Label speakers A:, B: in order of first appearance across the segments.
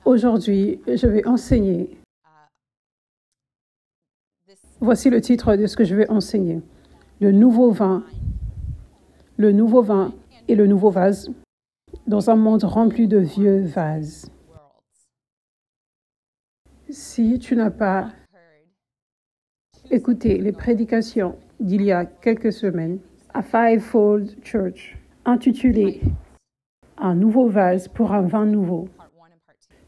A: Aujourd'hui, je vais enseigner. Voici le titre de ce que je vais enseigner. Le nouveau vin et le nouveau vase dans un monde rempli de vieux vases. Si tu n'as pas écouté les prédications d'il y a quelques semaines à Fivefold Church, intitulées Un nouveau vase pour un vin nouveau,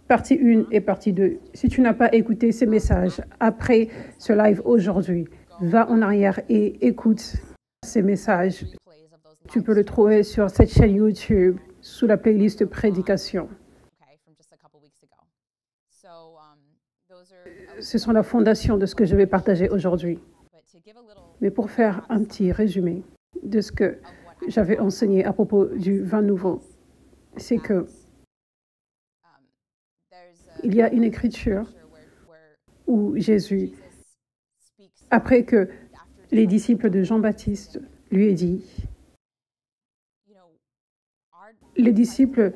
A: partie 1 et partie 2. Si tu n'as pas écouté ces messages après ce live aujourd'hui, va en arrière et écoute ces messages. Tu peux le trouver sur cette chaîne YouTube sous la playlist prédication. Ce sont la fondation de ce que je vais partager aujourd'hui. Mais pour faire un petit résumé de ce que j'avais enseigné à propos du vin nouveau, c'est que il y a une écriture où Jésus, après que les disciples de Jean-Baptiste lui aient dit, les disciples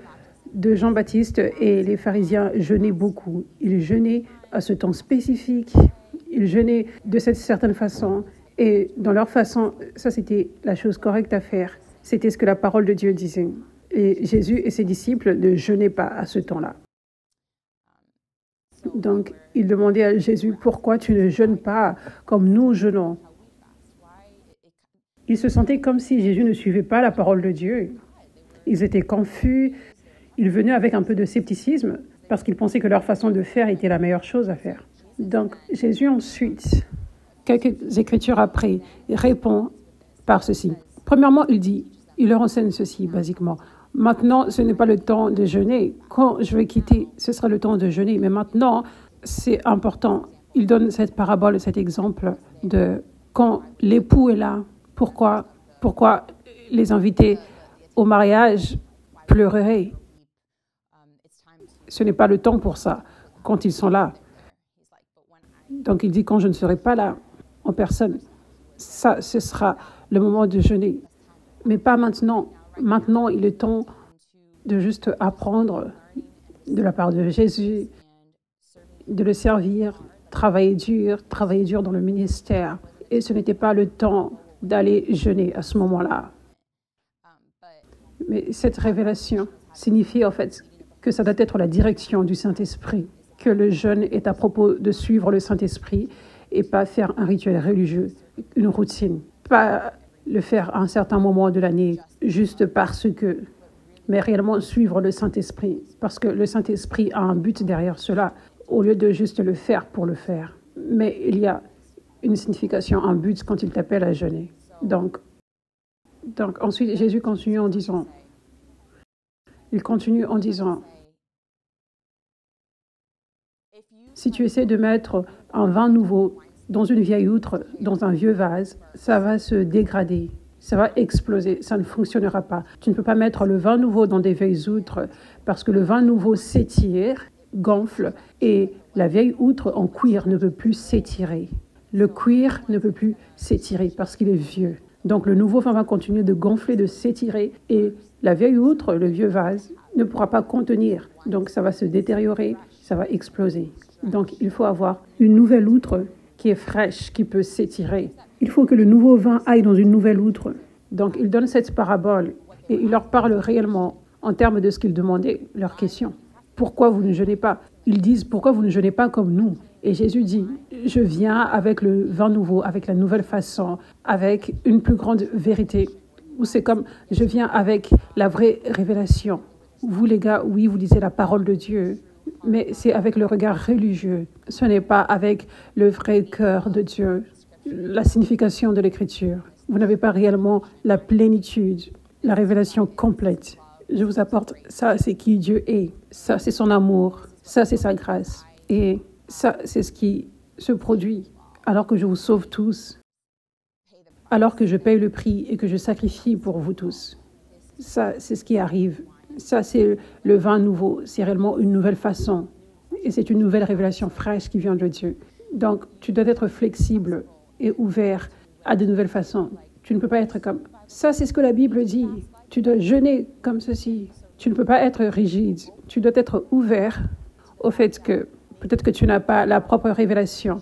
A: de Jean-Baptiste et les pharisiens jeûnaient beaucoup. Ils jeûnaient à ce temps spécifique, ils jeûnaient de cette certaine façon, et dans leur façon, ça c'était la chose correcte à faire. C'était ce que la parole de Dieu disait. Et Jésus et ses disciples ne jeûnaient pas à ce temps-là. Donc, ils demandaient à Jésus, pourquoi tu ne jeûnes pas comme nous jeûnons? Ils se sentaient comme si Jésus ne suivait pas la parole de Dieu. Ils étaient confus, ils venaient avec un peu de scepticisme parce qu'ils pensaient que leur façon de faire était la meilleure chose à faire. Donc, Jésus ensuite, quelques écritures après, répond par ceci. Premièrement, il leur enseigne ceci, basiquement. Maintenant, ce n'est pas le temps de jeûner. Quand je vais quitter, ce sera le temps de jeûner. Mais maintenant, c'est important. Il donne cette parabole, cet exemple de quand l'époux est là. Pourquoi les invités au mariage pleureraient? Ce n'est pas le temps pour ça, quand ils sont là. Donc, il dit, quand je ne serai pas là, en personne, ça, ce sera le moment de jeûner. Mais pas maintenant. Maintenant, il est temps de juste apprendre de la part de Jésus, de le servir, travailler dur dans le ministère. Et ce n'était pas le temps d'aller jeûner à ce moment-là. Mais cette révélation signifie en fait que ça doit être la direction du Saint-Esprit, que le jeûne est à propos de suivre le Saint-Esprit et pas faire un rituel religieux, une routine, pas le faire à un certain moment de l'année, juste parce que, mais réellement suivre le Saint-Esprit, parce que le Saint-Esprit a un but derrière cela, au lieu de juste le faire pour le faire. Mais il y a une signification, un but quand il t'appelle à jeûner. Donc ensuite, Jésus continue en disant, si tu essaies de mettre un vin nouveau dans une vieille outre, dans un vieux vase, ça va se dégrader, ça va exploser, ça ne fonctionnera pas. Tu ne peux pas mettre le vin nouveau dans des vieilles outres parce que le vin nouveau s'étire, gonfle et la vieille outre en cuir ne peut plus s'étirer. Le cuir ne peut plus s'étirer parce qu'il est vieux. Donc le nouveau vin va continuer de gonfler, de s'étirer et la vieille outre, le vieux vase, ne pourra pas contenir. Donc ça va se détériorer, ça va exploser. Donc il faut avoir une nouvelle outre qui est fraîche, qui peut s'étirer. Il faut que le nouveau vin aille dans une nouvelle outre. Donc, il donne cette parabole et il leur parle réellement en termes de ce qu'ils demandaient, leur question. Pourquoi vous ne jeûnez pas? Ils disent, pourquoi vous ne jeûnez pas comme nous? Et Jésus dit, je viens avec le vin nouveau, avec la nouvelle façon, avec une plus grande vérité. Ou c'est comme, je viens avec la vraie révélation. Vous les gars, oui, vous lisez la parole de Dieu, mais c'est avec le regard religieux. Ce n'est pas avec le vrai cœur de Dieu, la signification de l'Écriture. Vous n'avez pas réellement la plénitude, la révélation complète. Je vous apporte, ça c'est qui Dieu est, ça c'est son amour, ça c'est sa grâce. Et ça c'est ce qui se produit alors que je vous sauve tous, alors que je paye le prix et que je sacrifie pour vous tous. Ça c'est ce qui arrive. Ça, c'est le vin nouveau. C'est réellement une nouvelle façon. Et c'est une nouvelle révélation fraîche qui vient de Dieu. Donc, tu dois être flexible et ouvert à de nouvelles façons. Tu ne peux pas être comme, ça, c'est ce que la Bible dit. Tu dois jeûner comme ceci. Tu ne peux pas être rigide. Tu dois être ouvert au fait que peut-être que tu n'as pas la propre révélation.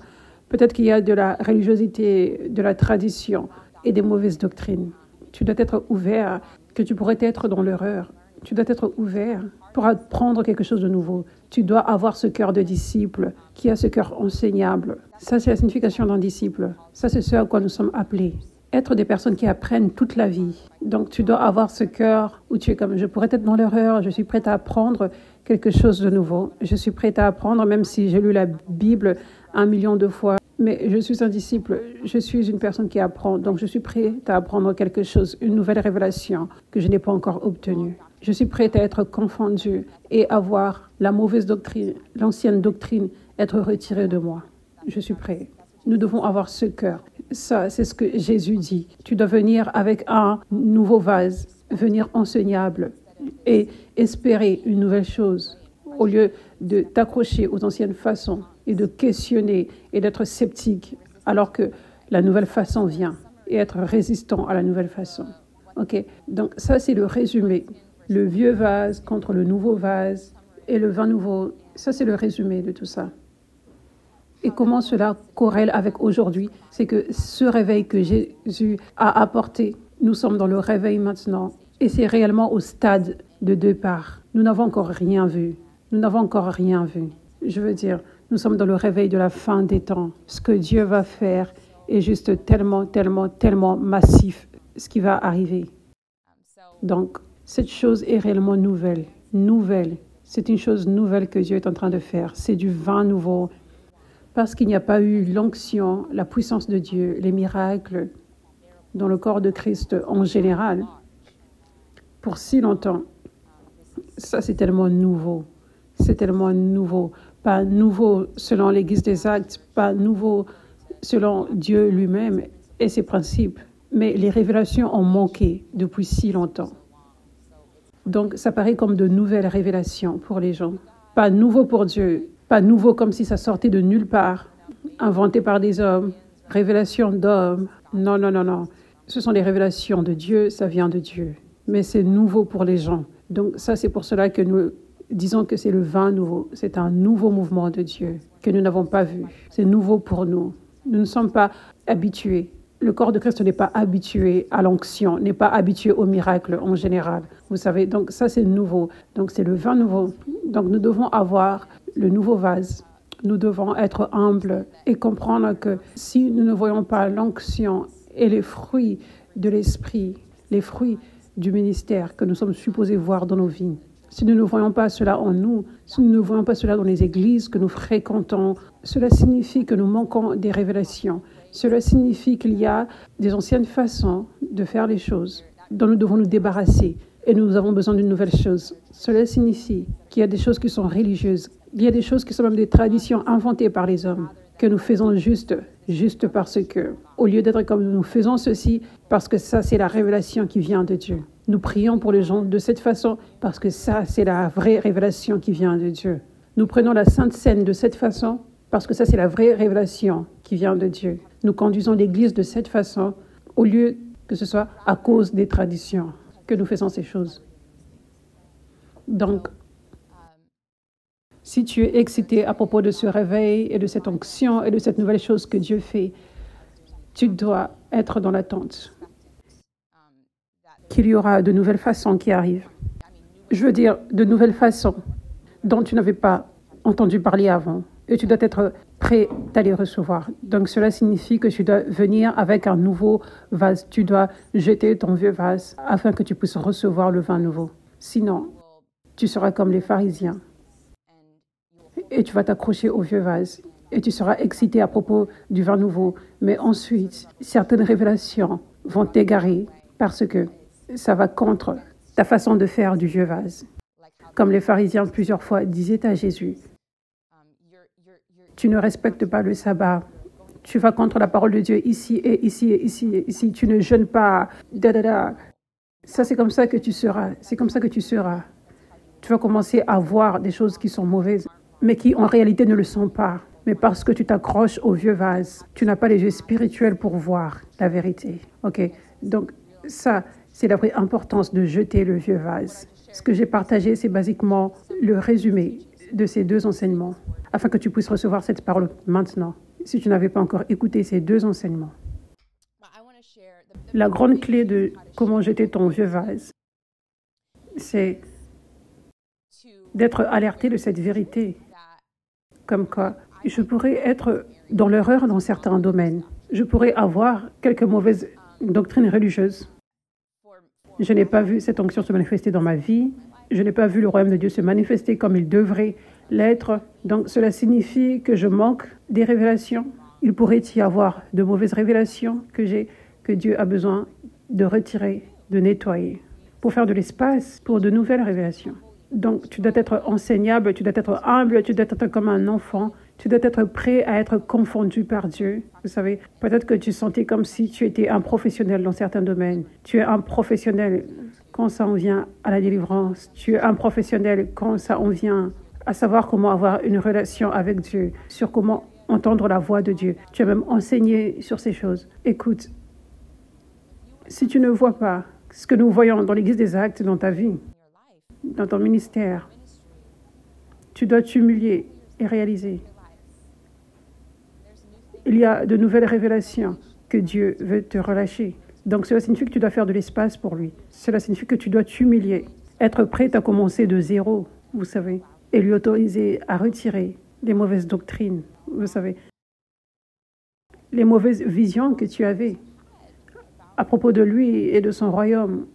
A: Peut-être qu'il y a de la religiosité, de la tradition et des mauvaises doctrines. Tu dois être ouvert, que tu pourrais être dans l'erreur. Tu dois être ouvert pour apprendre quelque chose de nouveau. Tu dois avoir ce cœur de disciple, qui a ce cœur enseignable. Ça, c'est la signification d'un disciple. Ça, c'est ce à quoi nous sommes appelés. Être des personnes qui apprennent toute la vie. Donc, tu dois avoir ce cœur où tu es comme, je pourrais être dans l'erreur, je suis prête à apprendre quelque chose de nouveau. Je suis prête à apprendre, même si j'ai lu la Bible 1 million de fois. Mais je suis un disciple, je suis une personne qui apprend. Donc, je suis prête à apprendre quelque chose, une nouvelle révélation que je n'ai pas encore obtenue. Je suis prête à être confondue et avoir la mauvaise doctrine, l'ancienne doctrine, être retirée de moi. Je suis prête. Nous devons avoir ce cœur. Ça, c'est ce que Jésus dit. Tu dois venir avec un nouveau vase, venir enseignable et espérer une nouvelle chose au lieu de t'accrocher aux anciennes façons et de questionner et d'être sceptique alors que la nouvelle façon vient et être résistant à la nouvelle façon. OK? Donc ça, c'est le résumé. Le vieux vase contre le nouveau vase et le vin nouveau. Ça, c'est le résumé de tout ça. Et comment cela corrèle avec aujourd'hui, c'est que ce réveil que Jésus a apporté, nous sommes dans le réveil maintenant. Et c'est réellement au stade de départ. Nous n'avons encore rien vu. Nous n'avons encore rien vu. Je veux dire, nous sommes dans le réveil de la fin des temps. Ce que Dieu va faire est juste tellement, tellement, tellement massif, ce qui va arriver. Donc, cette chose est réellement nouvelle. Nouvelle. C'est une chose nouvelle que Dieu est en train de faire. C'est du vin nouveau. Parce qu'il n'y a pas eu l'onction, la puissance de Dieu, les miracles dans le corps de Christ en général, pour si longtemps. Ça, c'est tellement nouveau. C'est tellement nouveau. Pas nouveau selon l'Église des actes, pas nouveau selon Dieu lui-même et ses principes. Mais les révélations ont manqué depuis si longtemps. Donc, ça paraît comme de nouvelles révélations pour les gens. Pas nouveau pour Dieu, pas nouveau comme si ça sortait de nulle part, inventé par des hommes, révélations d'hommes. Non, non, non, non. Ce sont des révélations de Dieu, ça vient de Dieu. Mais c'est nouveau pour les gens. Donc, ça, c'est pour cela que nous disons que c'est le vin nouveau. C'est un nouveau mouvement de Dieu que nous n'avons pas vu. C'est nouveau pour nous. Nous ne sommes pas habitués. Le corps de Christ n'est pas habitué à l'onction, n'est pas habitué au miracle en général. Vous savez, donc ça c'est nouveau. Donc c'est le vin nouveau. Donc nous devons avoir le nouveau vase. Nous devons être humbles et comprendre que si nous ne voyons pas l'onction et les fruits de l'esprit, les fruits du ministère que nous sommes supposés voir dans nos vies, si nous ne voyons pas cela en nous, si nous ne voyons pas cela dans les églises que nous fréquentons, cela signifie que nous manquons des révélations. Cela signifie qu'il y a des anciennes façons de faire les choses dont nous devons nous débarrasser et nous avons besoin d'une nouvelle chose. Cela signifie qu'il y a des choses qui sont religieuses. Il y a des choses qui sont même des traditions inventées par les hommes que nous faisons juste parce que, au lieu d'être comme nous faisons ceci, parce que ça c'est la révélation qui vient de Dieu. Nous prions pour les gens de cette façon parce que ça c'est la vraie révélation qui vient de Dieu. Nous prenons la Sainte Seine de cette façon parce que ça c'est la vraie révélation qui vient de Dieu. Nous conduisons l'Église de cette façon au lieu que ce soit à cause des traditions que nous faisons ces choses. Donc, si tu es excité à propos de ce réveil et de cette onction et de cette nouvelle chose que Dieu fait, tu dois être dans l'attente qu'il y aura de nouvelles façons qui arrivent. Je veux dire, de nouvelles façons dont tu n'avais pas entendu parler avant. Et tu dois être prêt à les recevoir. Donc cela signifie que tu dois venir avec un nouveau vase. Tu dois jeter ton vieux vase afin que tu puisses recevoir le vin nouveau. Sinon, tu seras comme les pharisiens. Et tu vas t'accrocher au vieux vase. Et tu seras excité à propos du vin nouveau. Mais ensuite, certaines révélations vont t'égarer parce que ça va contre ta façon de faire du vieux vase. Comme les pharisiens plusieurs fois disaient à Jésus, tu ne respectes pas le sabbat. Tu vas contre la parole de Dieu ici et ici et ici et ici. Tu ne jeûnes pas. Ça, c'est comme ça que tu seras. C'est comme ça que tu seras. Tu vas commencer à voir des choses qui sont mauvaises, mais qui en réalité ne le sont pas. Mais parce que tu t'accroches au vieux vase, tu n'as pas les yeux spirituels pour voir la vérité. OK? Donc, ça, c'est la vraie importance de jeter le vieux vase. Ce que j'ai partagé, c'est basiquement le résumé. de ces deux enseignements, afin que tu puisses recevoir cette parole maintenant, si tu n'avais pas encore écouté ces deux enseignements. La grande clé de comment jeter ton vieux vase, c'est d'être alerté de cette vérité, comme quoi je pourrais être dans l'erreur dans certains domaines. Je pourrais avoir quelques mauvaises doctrines religieuses. Je n'ai pas vu cette onction se manifester dans ma vie. Je n'ai pas vu le royaume de Dieu se manifester comme il devrait l'être. Donc cela signifie que je manque des révélations. Il pourrait y avoir de mauvaises révélations que Dieu a besoin de retirer, de nettoyer, pour faire de l'espace pour de nouvelles révélations. Donc, tu dois être enseignable, tu dois être humble, tu dois être comme un enfant, tu dois être prêt à être confondu par Dieu. Vous savez, peut-être que tu sentais comme si tu étais un professionnel dans certains domaines. Tu es un professionnel quand ça en vient à la délivrance. Tu es un professionnel quand ça en vient à savoir comment avoir une relation avec Dieu, sur comment entendre la voix de Dieu. Tu as même enseigné sur ces choses. Écoute, si tu ne vois pas ce que nous voyons dans l'Église des Actes dans ta vie, dans ton ministère, tu dois t'humilier et réaliser. Il y a de nouvelles révélations que Dieu veut te relâcher. Donc cela signifie que tu dois faire de l'espace pour lui. Cela signifie que tu dois t'humilier, être prêt à commencer de zéro, vous savez, et lui autoriser à retirer les mauvaises doctrines, vous savez, les mauvaises visions que tu avais à propos de lui et de son royaume,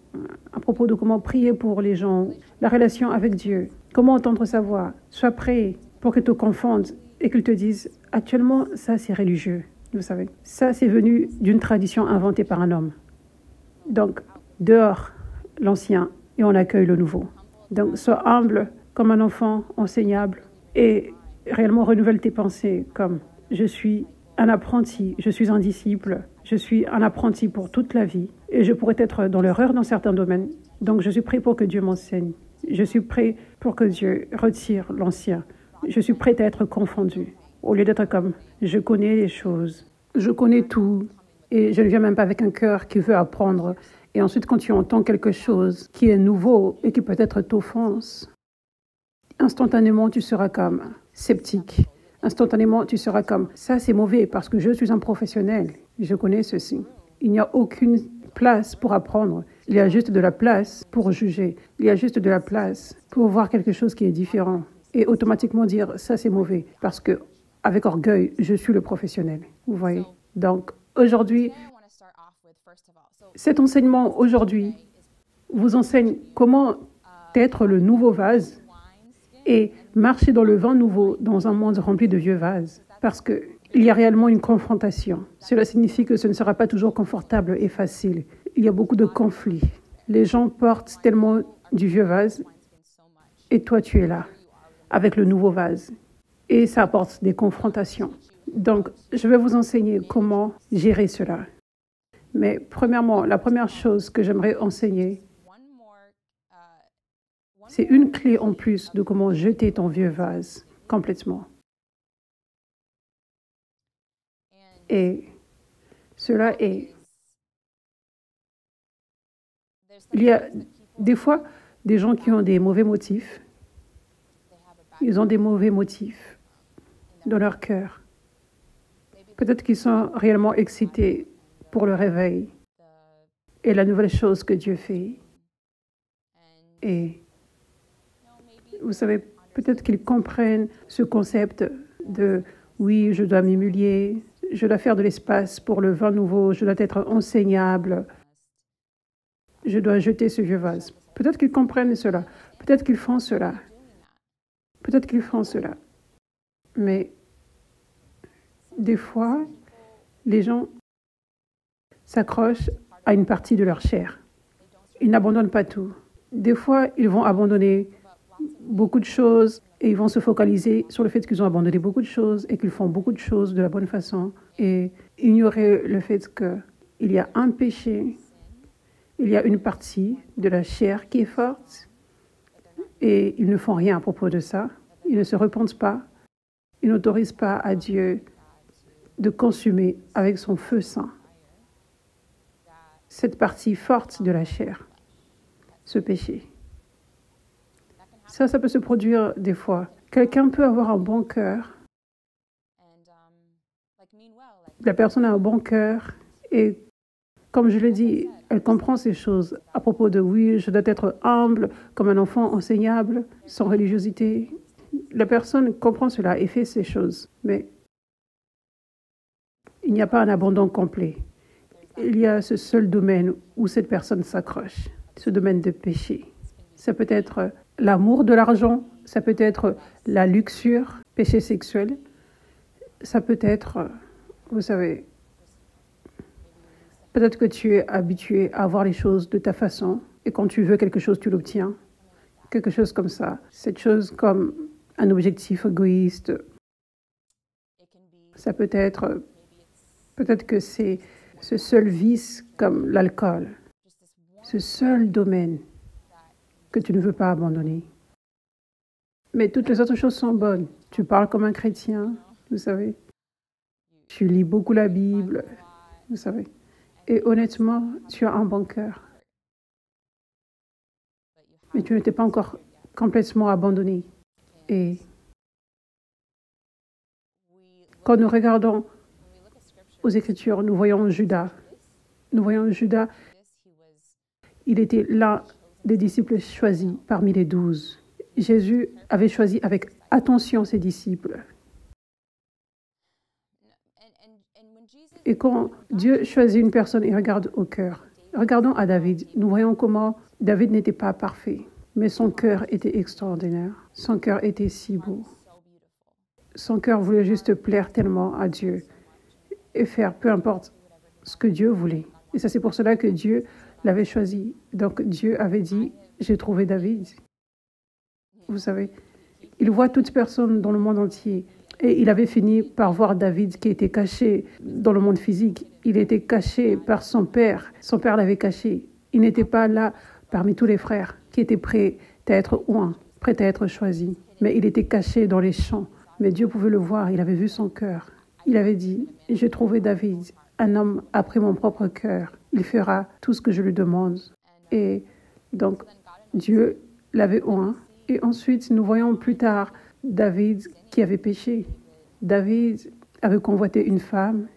A: à propos de comment prier pour les gens, la relation avec Dieu, comment entendre sa voix. Sois prêt pour qu'il te confonde et qu'il te dise, actuellement, ça c'est religieux, vous savez. Ça c'est venu d'une tradition inventée par un homme. Donc, dehors l'ancien et on accueille le nouveau. Donc, sois humble comme un enfant, enseignable et réellement renouvelle tes pensées comme je suis un apprenti, je suis un disciple, je suis un apprenti pour toute la vie et je pourrais être dans l'erreur dans certains domaines. Donc, je suis prêt pour que Dieu m'enseigne. Je suis prêt pour que Dieu retire l'ancien. Je suis prêt à être confondu. Au lieu d'être comme, je connais les choses, je connais tout et je ne viens même pas avec un cœur qui veut apprendre. Et ensuite, quand tu entends quelque chose qui est nouveau et qui peut-être t'offense, instantanément, tu seras comme sceptique. Instantanément, tu seras comme, ça c'est mauvais parce que je suis un professionnel. Je connais ceci. Il n'y a aucune place pour apprendre. Il y a juste de la place pour juger. Il y a juste de la place pour voir quelque chose qui est différent. Et automatiquement dire, ça c'est mauvais. Parce que, avec orgueil, je suis le professionnel. Vous voyez? Donc, aujourd'hui, cet enseignement aujourd'hui vous enseigne comment être le nouveau vase et marcher dans le vin nouveau dans un monde rempli de vieux vases. Parce qu'il y a réellement une confrontation. Cela signifie que ce ne sera pas toujours confortable et facile. Il y a beaucoup de conflits. Les gens portent tellement du vieux vase et toi tu es là avec le nouveau vase. Et ça apporte des confrontations. Donc, je vais vous enseigner comment gérer cela. Mais premièrement, la première chose que j'aimerais enseigner, c'est une clé en plus de comment jeter ton vieux vase complètement. Et cela est... Il y a des fois des gens qui ont des mauvais motifs. Ils ont des mauvais motifs dans leur cœur. Peut-être qu'ils sont réellement excités pour le réveil et la nouvelle chose que Dieu fait. Et vous savez, peut-être qu'ils comprennent ce concept de « oui, je dois m'humilier, je dois faire de l'espace pour le vin nouveau, je dois être enseignable, je dois jeter ce vieux vase ». Peut-être qu'ils comprennent cela, peut-être qu'ils font cela, peut-être qu'ils font cela. Mais des fois, les gens s'accrochent à une partie de leur chair. Ils n'abandonnent pas tout. Des fois, ils vont abandonner beaucoup de choses et ils vont se focaliser sur le fait qu'ils ont abandonné beaucoup de choses et qu'ils font beaucoup de choses de la bonne façon et ignorer le fait qu'il y a un péché, il y a une partie de la chair qui est forte et ils ne font rien à propos de ça. Ils ne se repentent pas. Ils n'autorisent pas à Dieu de consumer avec son feu saint cette partie forte de la chair, ce péché. Ça peut se produire des fois. Quelqu'un peut avoir un bon cœur. La personne a un bon cœur et, comme je l'ai dit, elle comprend ces choses à propos de oui, je dois être humble, comme un enfant enseignable, sans religiosité. La personne comprend cela et fait ces choses, mais il n'y a pas un abandon complet. Il y a ce seul domaine où cette personne s'accroche, ce domaine de péché. Ça peut être l'amour de l'argent, ça peut être la luxure, péché sexuel, ça peut être, vous savez, peut-être que tu es habitué à voir les choses de ta façon et quand tu veux quelque chose, tu l'obtiens. Quelque chose comme ça. Cette chose comme un objectif égoïste. Ça peut être, peut-être que c'est ce seul vice comme l'alcool. Ce seul domaine que tu ne veux pas abandonner. Mais toutes les autres choses sont bonnes. Tu parles comme un chrétien, vous savez. Tu lis beaucoup la Bible, vous savez. Et honnêtement, tu as un bon cœur. Mais tu n'étais pas encore complètement abandonné. Et quand nous regardons aux Écritures, nous voyons Judas. Nous voyons Judas, il était l'un des disciples choisis parmi les 12. Jésus avait choisi avec attention ses disciples. Et quand Dieu choisit une personne, il regarde au cœur. Regardons à David. Nous voyons comment David n'était pas parfait, mais son cœur était extraordinaire. Son cœur était si beau. Son cœur voulait juste plaire tellement à Dieu et faire peu importe ce que Dieu voulait. Et ça, c'est pour cela que Dieu l'avait choisi. Donc Dieu avait dit, j'ai trouvé David. Vous savez, il voit toute personne dans le monde entier. Et il avait fini par voir David qui était caché dans le monde physique. Il était caché par son père. Son père l'avait caché. Il n'était pas là parmi tous les frères qui étaient prêts à être oints, prêts à être choisis. Mais il était caché dans les champs. Mais Dieu pouvait le voir. Il avait vu son cœur. Il avait dit, j'ai trouvé David, un homme après mon propre cœur. Il fera tout ce que je lui demande. Et donc, Dieu l'avait oint. Et ensuite, nous voyons plus tard David qui avait péché. David avait convoité une femme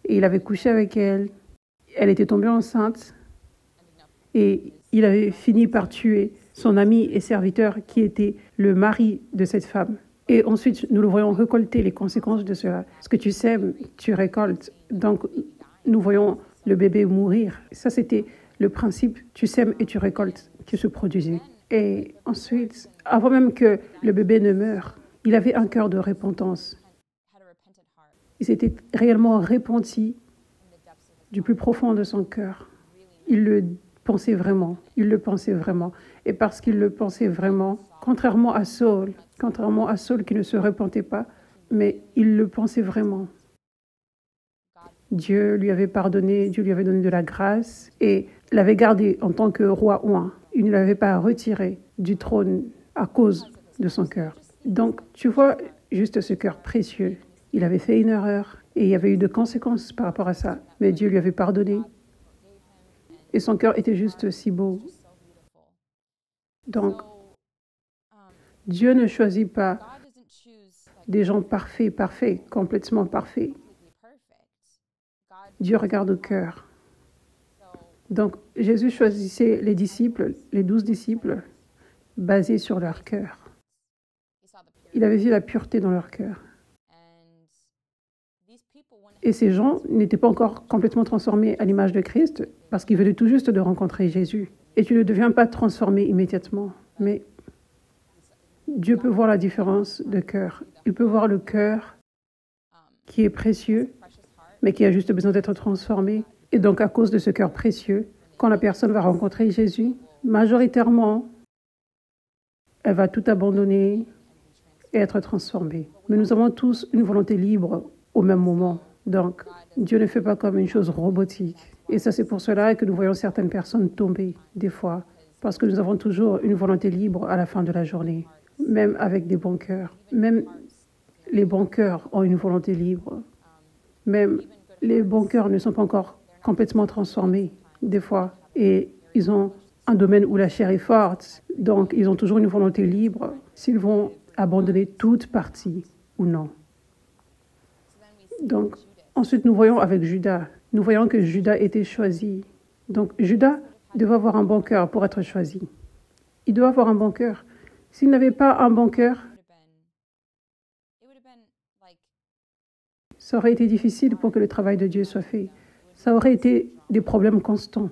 A: et il avait couché avec elle. Elle était tombée enceinte et il avait fini par tuer son ami et serviteur qui était le mari de cette femme. Et ensuite, nous le voyons récolter les conséquences de cela. Ce que tu sèmes, tu récoltes. Donc, nous voyons le bébé mourir. Ça, c'était le principe, tu sèmes et tu récoltes, qui se produisait. Et ensuite, avant même que le bébé ne meure, il avait un cœur de repentance. Il s'était réellement repenti du plus profond de son cœur. Il le pensait vraiment. Il le pensait vraiment. Et parce qu'il le pensait vraiment, contrairement à Saul qui ne se repentait pas, mais il le pensait vraiment. Dieu lui avait pardonné, Dieu lui avait donné de la grâce et l'avait gardé en tant que roi oint. Il ne l'avait pas retiré du trône à cause de son cœur. Donc, tu vois juste ce cœur précieux. Il avait fait une erreur et il y avait eu de conséquences par rapport à ça. Mais Dieu lui avait pardonné et son cœur était juste si beau. Donc, Dieu ne choisit pas des gens parfaits, complètement parfaits. Dieu regarde au cœur. Donc, Jésus choisissait les disciples, les 12 disciples, basés sur leur cœur. Il avait vu la pureté dans leur cœur. Et ces gens n'étaient pas encore complètement transformés à l'image de Christ parce qu'ils venaient tout juste de rencontrer Jésus. Et tu ne deviens pas transformé immédiatement. Mais Dieu peut voir la différence de cœur. Il peut voir le cœur qui est précieux, mais qui a juste besoin d'être transformé. Et donc, à cause de ce cœur précieux, quand la personne va rencontrer Jésus, majoritairement, elle va tout abandonner et être transformée. Mais nous avons tous une volonté libre au même moment. Donc, Dieu ne fait pas comme une chose robotique. Et ça, c'est pour cela que nous voyons certaines personnes tomber, des fois, parce que nous avons toujours une volonté libre à la fin de la journée, même avec des bons cœurs. Même les bons cœurs ont une volonté libre. Même les bons cœurs ne sont pas encore complètement transformés, des fois, et ils ont un domaine où la chair est forte, donc ils ont toujours une volonté libre, s'ils vont abandonner toute partie ou non. Donc, ensuite, nous voyons avec Judas. Nous voyons que Judas était choisi. Donc, Judas devait avoir un bon cœur pour être choisi. Il doit avoir un bon cœur. S'il n'avait pas un bon cœur, ça aurait été difficile pour que le travail de Dieu soit fait. Ça aurait été des problèmes constants.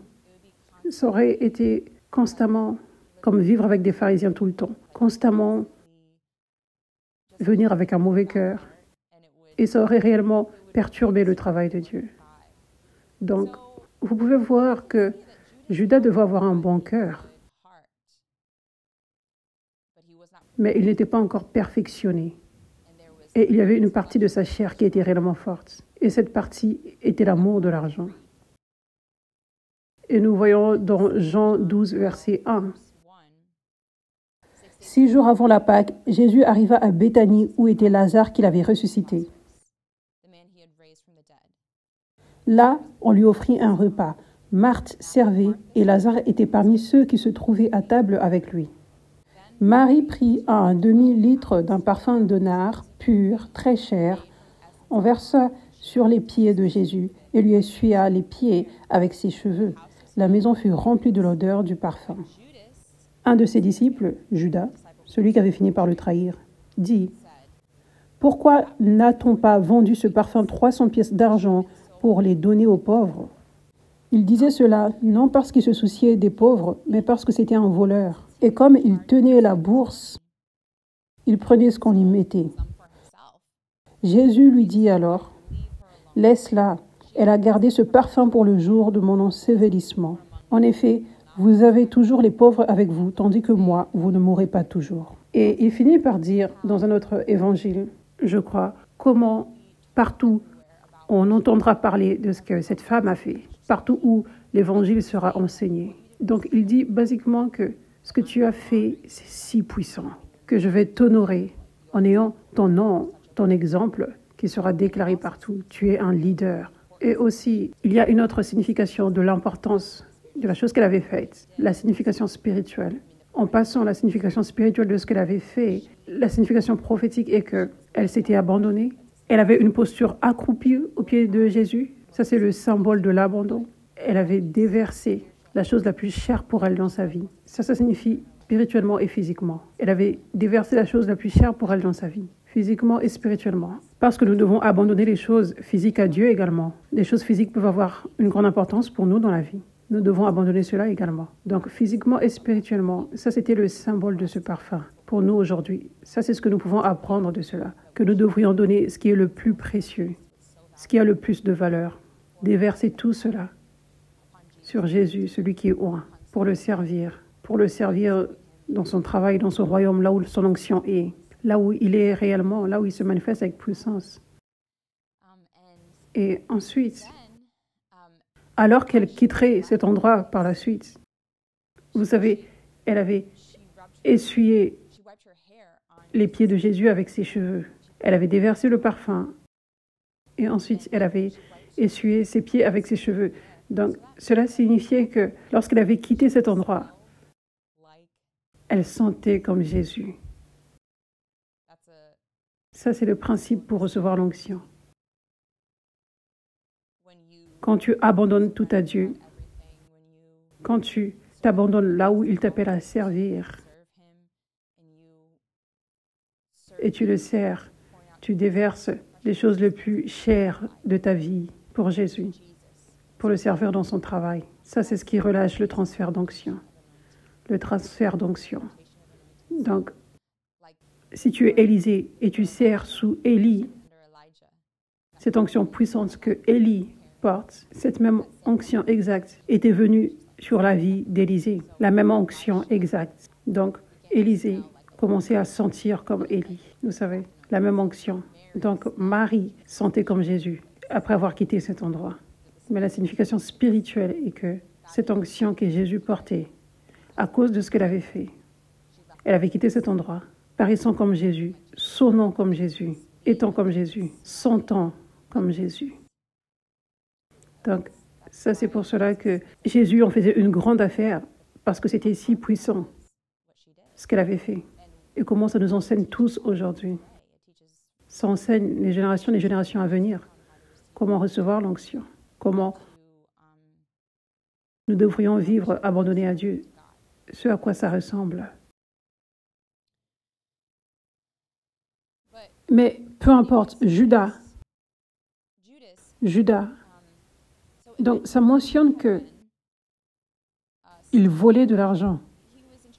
A: Ça aurait été constamment comme vivre avec des pharisiens tout le temps. Constamment venir avec un mauvais cœur. Et ça aurait réellement perturbé le travail de Dieu. Donc, vous pouvez voir que Judas devait avoir un bon cœur. Mais il n'était pas encore perfectionné. Et il y avait une partie de sa chair qui était réellement forte. Et cette partie était l'amour de l'argent. Et nous voyons dans Jean 12, verset 1. 6 jours avant la Pâque, Jésus arriva à Béthanie où était Lazare qu'il avait ressuscité. Là, on lui offrit un repas. Marthe servait et Lazare était parmi ceux qui se trouvaient à table avec lui. Marie prit un demi-litre d'un parfum de nard pur, très cher, en versa sur les pieds de Jésus et lui essuya les pieds avec ses cheveux. La maison fut remplie de l'odeur du parfum. Un de ses disciples, Judas, celui qui avait fini par le trahir, dit « Pourquoi n'a-t-on pas vendu ce parfum 300 pièces d'argent pour les donner aux pauvres ?» Il disait cela non parce qu'il se souciait des pauvres, mais parce que c'était un voleur. Et comme il tenait la bourse, il prenait ce qu'on y mettait. Jésus lui dit alors, « Laisse-la, elle a gardé ce parfum pour le jour de mon ensevelissement. En effet, vous avez toujours les pauvres avec vous, tandis que moi, vous ne mourrez pas toujours. » Et il finit par dire dans un autre évangile, je crois, comment partout on entendra parler de ce que cette femme a fait, partout où l'évangile sera enseigné. Donc il dit basiquement que ce que tu as fait, c'est si puissant que je vais t'honorer en ayant ton nom, ton exemple qui sera déclaré partout. Tu es un leader. Et aussi, il y a une autre signification de l'importance de la chose qu'elle avait faite, la signification spirituelle. En passant la signification spirituelle de ce qu'elle avait fait, la signification prophétique est qu'elle s'était abandonnée. Elle avait une posture accroupie au pied de Jésus. Ça, c'est le symbole de l'abandon. Elle avait déversé la chose la plus chère pour elle dans sa vie. Ça signifie spirituellement et physiquement. Elle avait déversé la chose la plus chère pour elle dans sa vie, physiquement et spirituellement. Parce que nous devons abandonner les choses physiques à Dieu également. Les choses physiques peuvent avoir une grande importance pour nous dans la vie. Nous devons abandonner cela également. Donc physiquement et spirituellement, ça c'était le symbole de ce parfum pour nous aujourd'hui. Ça c'est ce que nous pouvons apprendre de cela. Que nous devrions donner ce qui est le plus précieux, ce qui a le plus de valeur. Déverser tout cela sur Jésus, celui qui est oint, pour le servir dans son travail, dans son royaume, là où son onction est, là où il est réellement, là où il se manifeste avec puissance. Et ensuite, alors qu'elle quitterait cet endroit par la suite, vous savez, elle avait essuyé les pieds de Jésus avec ses cheveux. Elle avait déversé le parfum et ensuite elle avait essuyé ses pieds avec ses cheveux. Donc, cela signifiait que lorsqu'elle avait quitté cet endroit, elle sentait comme Jésus. Ça, c'est le principe pour recevoir l'onction. Quand tu abandonnes tout à Dieu, quand tu t'abandonnes là où il t'appelle à servir, et tu le sers, tu déverses les choses les plus chères de ta vie pour Jésus, pour le servir dans son travail. Ça, c'est ce qui relâche le transfert d'onction. Le transfert d'onction. Donc, si tu es Élisée et tu sers sous Élie, cette onction puissante que Élie porte, cette même onction exacte était venue sur la vie d'Élisée. La même onction exacte. Donc, Élisée commençait à sentir comme Élie, vous savez, la même onction. Donc, Marie sentait comme Jésus après avoir quitté cet endroit. Mais la signification spirituelle est que cette onction que Jésus portait, à cause de ce qu'elle avait fait, elle avait quitté cet endroit, paraissant comme Jésus, sonnant comme Jésus, étant comme Jésus, sentant comme Jésus. Donc, ça c'est pour cela que Jésus en faisait une grande affaire, parce que c'était si puissant ce qu'elle avait fait. Et comment ça nous enseigne tous aujourd'hui. Ça enseigne les générations à venir. Comment recevoir l'onction. Comment nous devrions vivre abandonnés à Dieu. Ce à quoi ça ressemble. Mais peu importe, Judas, donc ça mentionne que il volait de l'argent.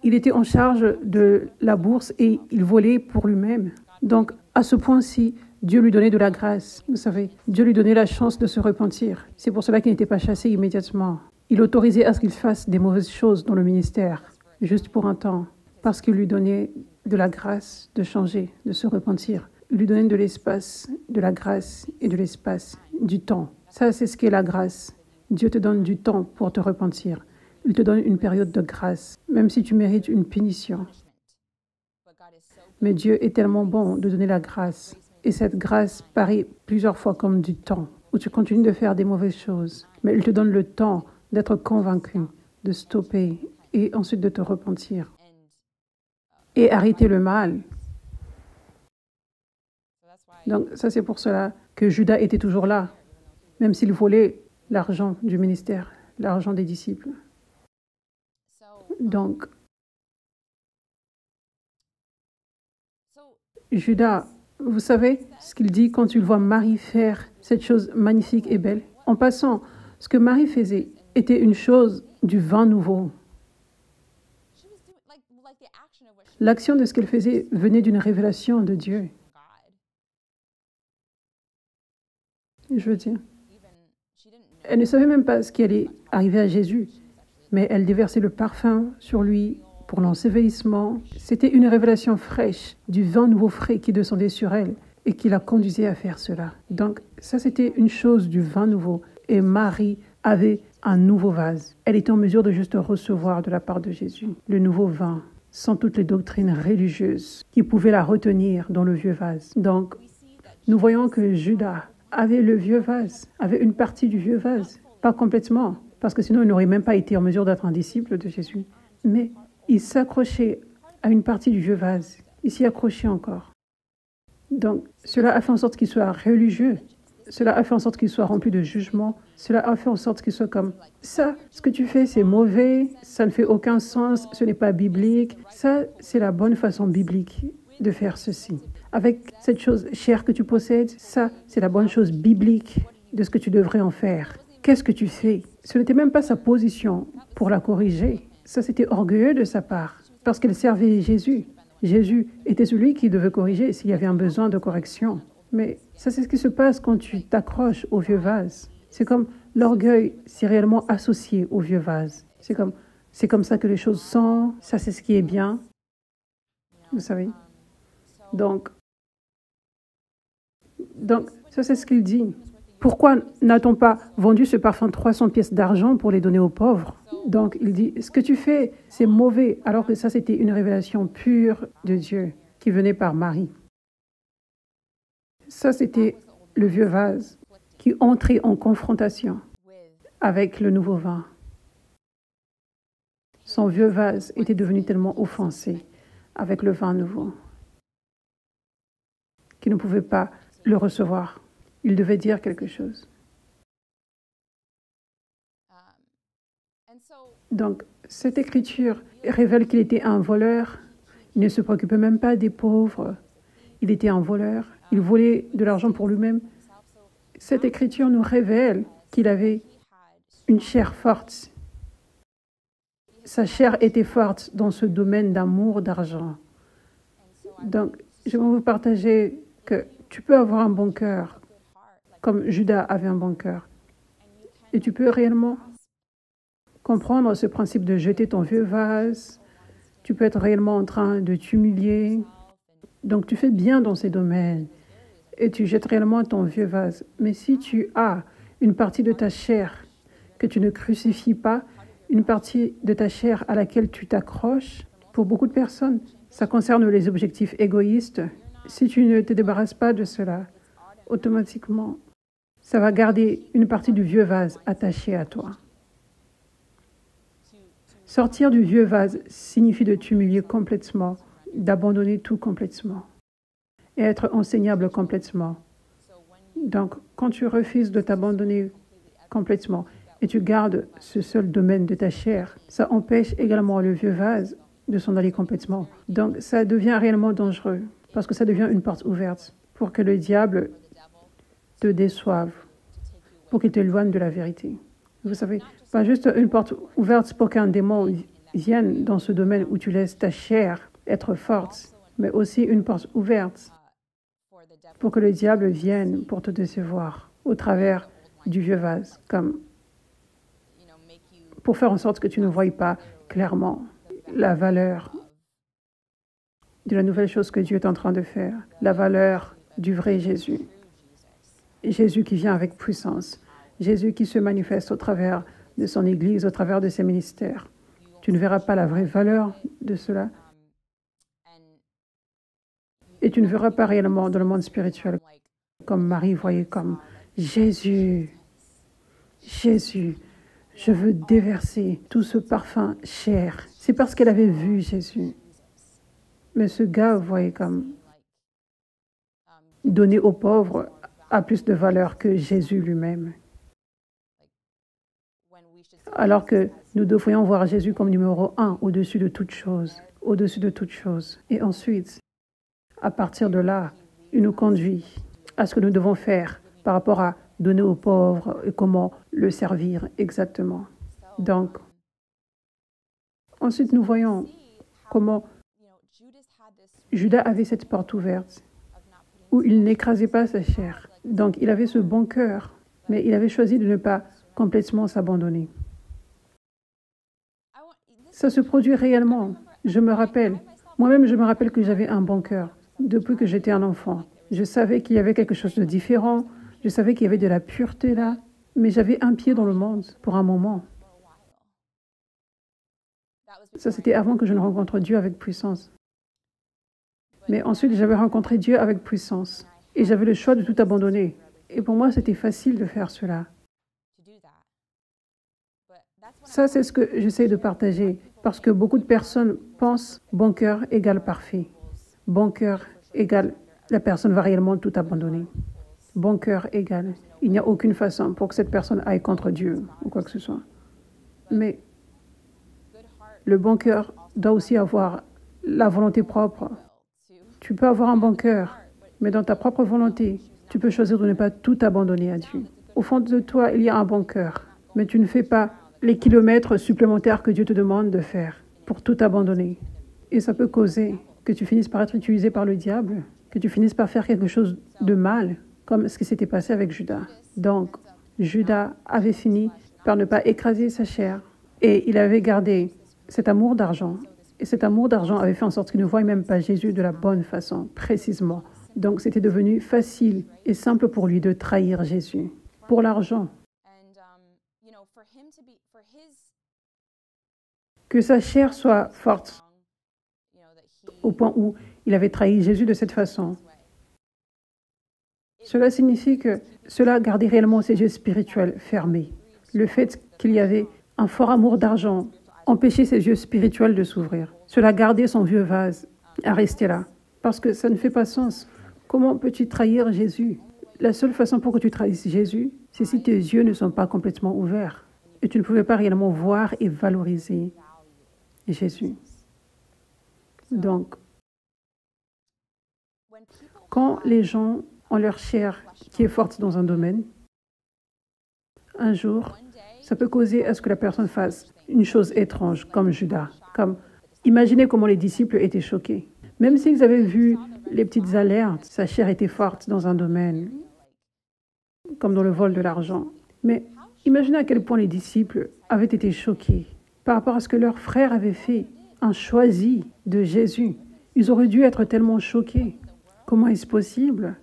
A: Il était en charge de la bourse et il volait pour lui-même. Donc, à ce point-ci, Dieu lui donnait de la grâce. Vous savez, Dieu lui donnait la chance de se repentir. C'est pour cela qu'il n'était pas chassé immédiatement. Il autorisait à ce qu'il fasse des mauvaises choses dans le ministère, juste pour un temps, parce qu'il lui donnait de la grâce de changer, de se repentir. Il lui donnait de l'espace, de la grâce et de l'espace, du temps. Ça, c'est ce qu'est la grâce. Dieu te donne du temps pour te repentir. Il te donne une période de grâce, même si tu mérites une punition. Mais Dieu est tellement bon de donner la grâce. Et cette grâce paraît plusieurs fois comme du temps, où tu continues de faire des mauvaises choses. Mais il te donne le temps d'être convaincu, de stopper et ensuite de te repentir. Et arrêter le mal. Donc ça, c'est pour cela que Judas était toujours là, même s'il volait l'argent du ministère, l'argent des disciples. Donc, Judas, vous savez ce qu'il dit quand il voit Marie faire cette chose magnifique et belle? En passant, ce que Marie faisait était une chose du vin nouveau. L'action de ce qu'elle faisait venait d'une révélation de Dieu. Je veux dire, elle ne savait même pas ce qui allait arriver à Jésus, mais elle déversait le parfum sur lui pour l'ensevelissement. C'était une révélation fraîche, du vin nouveau frais qui descendait sur elle et qui la conduisait à faire cela. Donc ça, c'était une chose du vin nouveau. Et Marie avait un nouveau vase. Elle était en mesure de juste recevoir de la part de Jésus le nouveau vin, sans toutes les doctrines religieuses qui pouvaient la retenir dans le vieux vase. Donc, nous voyons que Judas avait le vieux vase, avait une partie du vieux vase, pas complètement, parce que sinon il n'aurait même pas été en mesure d'être un disciple de Jésus. Mais il s'accrochait à une partie du vieux vase, il s'y accrochait encore. Donc cela a fait en sorte qu'il soit religieux, cela a fait en sorte qu'il soit rempli de jugement, cela a fait en sorte qu'il soit comme ça, ce que tu fais c'est mauvais, ça ne fait aucun sens, ce n'est pas biblique, ça c'est la bonne façon biblique de faire ceci. Avec cette chose chère que tu possèdes, ça, c'est la bonne chose biblique de ce que tu devrais en faire. Qu'est-ce que tu fais? Ce n'était même pas sa position pour la corriger. Ça, c'était orgueilleux de sa part, parce qu'elle servait Jésus. Jésus était celui qui devait corriger s'il y avait un besoin de correction. Mais ça, c'est ce qui se passe quand tu t'accroches au vieux vase. C'est comme l'orgueil, c'est réellement associé au vieux vase. C'est comme ça que les choses sont, ça, c'est ce qui est bien. Vous savez? Donc, ça c'est ce qu'il dit. Pourquoi n'a-t-on pas vendu ce parfum 300 pièces d'argent pour les donner aux pauvres? Donc, il dit, ce que tu fais, c'est mauvais, alors que ça, c'était une révélation pure de Dieu qui venait par Marie. Ça, c'était le vieux vase qui entrait en confrontation avec le nouveau vin. Son vieux vase était devenu tellement offensé avec le vin nouveau qu'il ne pouvait pas le recevoir. Il devait dire quelque chose. Donc, cette écriture révèle qu'il était un voleur. Il ne se préoccupait même pas des pauvres. Il était un voleur. Il volait de l'argent pour lui-même. Cette écriture nous révèle qu'il avait une chair forte. Sa chair était forte dans ce domaine d'amour, d'argent. Donc, je vais vous partager que tu peux avoir un bon cœur, comme Judas avait un bon cœur. Et tu peux réellement comprendre ce principe de jeter ton vieux vase. Tu peux être réellement en train de t'humilier. Donc, tu fais bien dans ces domaines. Et tu jettes réellement ton vieux vase. Mais si tu as une partie de ta chair que tu ne crucifies pas, une partie de ta chair à laquelle tu t'accroches, pour beaucoup de personnes, ça concerne les objectifs égoïstes. Si tu ne te débarrasses pas de cela, automatiquement, ça va garder une partie du vieux vase attachée à toi. Sortir du vieux vase signifie de t'humilier complètement, d'abandonner tout complètement et être enseignable complètement. Donc, quand tu refuses de t'abandonner complètement et tu gardes ce seul domaine de ta chair, ça empêche également le vieux vase de s'en aller complètement. Donc, ça devient réellement dangereux parce que ça devient une porte ouverte pour que le diable te déçoive, pour qu'il t'éloigne de la vérité. Vous savez, pas juste une porte ouverte pour qu'un démon vienne dans ce domaine où tu laisses ta chair être forte, mais aussi une porte ouverte pour que le diable vienne pour te décevoir au travers du vieux vase, comme pour faire en sorte que tu ne voies pas clairement la valeur de la nouvelle chose que Dieu est en train de faire, la valeur du vrai Jésus. Jésus qui vient avec puissance, Jésus qui se manifeste au travers de son Église, au travers de ses ministères. Tu ne verras pas la vraie valeur de cela. Et tu ne verras pas réellement dans le monde spirituel comme Marie voyait comme Jésus, Jésus, je veux déverser tout ce parfum cher. C'est parce qu'elle avait vu Jésus. Mais ce gars voyait comme donner aux pauvres a plus de valeur que Jésus lui-même. Alors que nous devrions voir Jésus comme numéro 1, au-dessus de toute chose, au-dessus de toute chose. Et ensuite, à partir de là, il nous conduit à ce que nous devons faire par rapport à donner aux pauvres et comment le servir exactement. Donc, ensuite, nous voyons comment Judas avait cette porte ouverte où il n'écrasait pas sa chair. Donc, il avait ce bon cœur, mais il avait choisi de ne pas complètement s'abandonner. Ça se produit réellement. Je me rappelle, moi-même, je me rappelle que j'avais un bon cœur depuis que j'étais un enfant. Je savais qu'il y avait quelque chose de différent. Je savais qu'il y avait de la pureté là, mais j'avais un pied dans le monde pour un moment. Ça, c'était avant que je ne rencontre Dieu avec puissance. Mais ensuite, j'avais rencontré Dieu avec puissance et j'avais le choix de tout abandonner. Et pour moi, c'était facile de faire cela. Ça, c'est ce que j'essaie de partager parce que beaucoup de personnes pensent bon cœur égale parfait. Bon cœur égale la personne va réellement tout abandonner. Bon cœur égale. Il n'y a aucune façon pour que cette personne aille contre Dieu ou quoi que ce soit. Mais le bon cœur doit aussi avoir la volonté propre. Tu peux avoir un bon cœur, mais dans ta propre volonté, tu peux choisir de ne pas tout abandonner à Dieu. Au fond de toi, il y a un bon cœur, mais tu ne fais pas les kilomètres supplémentaires que Dieu te demande de faire pour tout abandonner. Et ça peut causer que tu finisses par être utilisé par le diable, que tu finisses par faire quelque chose de mal, comme ce qui s'était passé avec Judas. Donc, Judas avait fini par ne pas écraser sa chair et il avait gardé cet amour d'argent. Et cet amour d'argent avait fait en sorte qu'il ne voyait même pas Jésus de la bonne façon, précisément. Donc, c'était devenu facile et simple pour lui de trahir Jésus pour l'argent. Que sa chair soit forte au point où il avait trahi Jésus de cette façon. Cela signifie que cela gardait réellement ses yeux spirituels fermés. Le fait qu'il y avait un fort amour d'argent empêchait ses yeux spirituels de s'ouvrir. Cela gardait son vieux vase à rester là. Parce que ça ne fait pas sens. Comment peux-tu trahir Jésus? La seule façon pour que tu trahisses Jésus, c'est si tes yeux ne sont pas complètement ouverts. Et tu ne pouvais pas réellement voir et valoriser Jésus. Donc, quand les gens ont leur chair qui est forte dans un domaine, un jour, ça peut causer à ce que la personne fasse une chose étrange, comme Judas. Imaginez comment les disciples étaient choqués. Même s'ils avaient vu les petites alertes, sa chair était forte dans un domaine, comme dans le vol de l'argent. Mais imaginez à quel point les disciples avaient été choqués par rapport à ce que leur frère avait fait, un choisi de Jésus. Ils auraient dû être tellement choqués. Comment est-ce possible?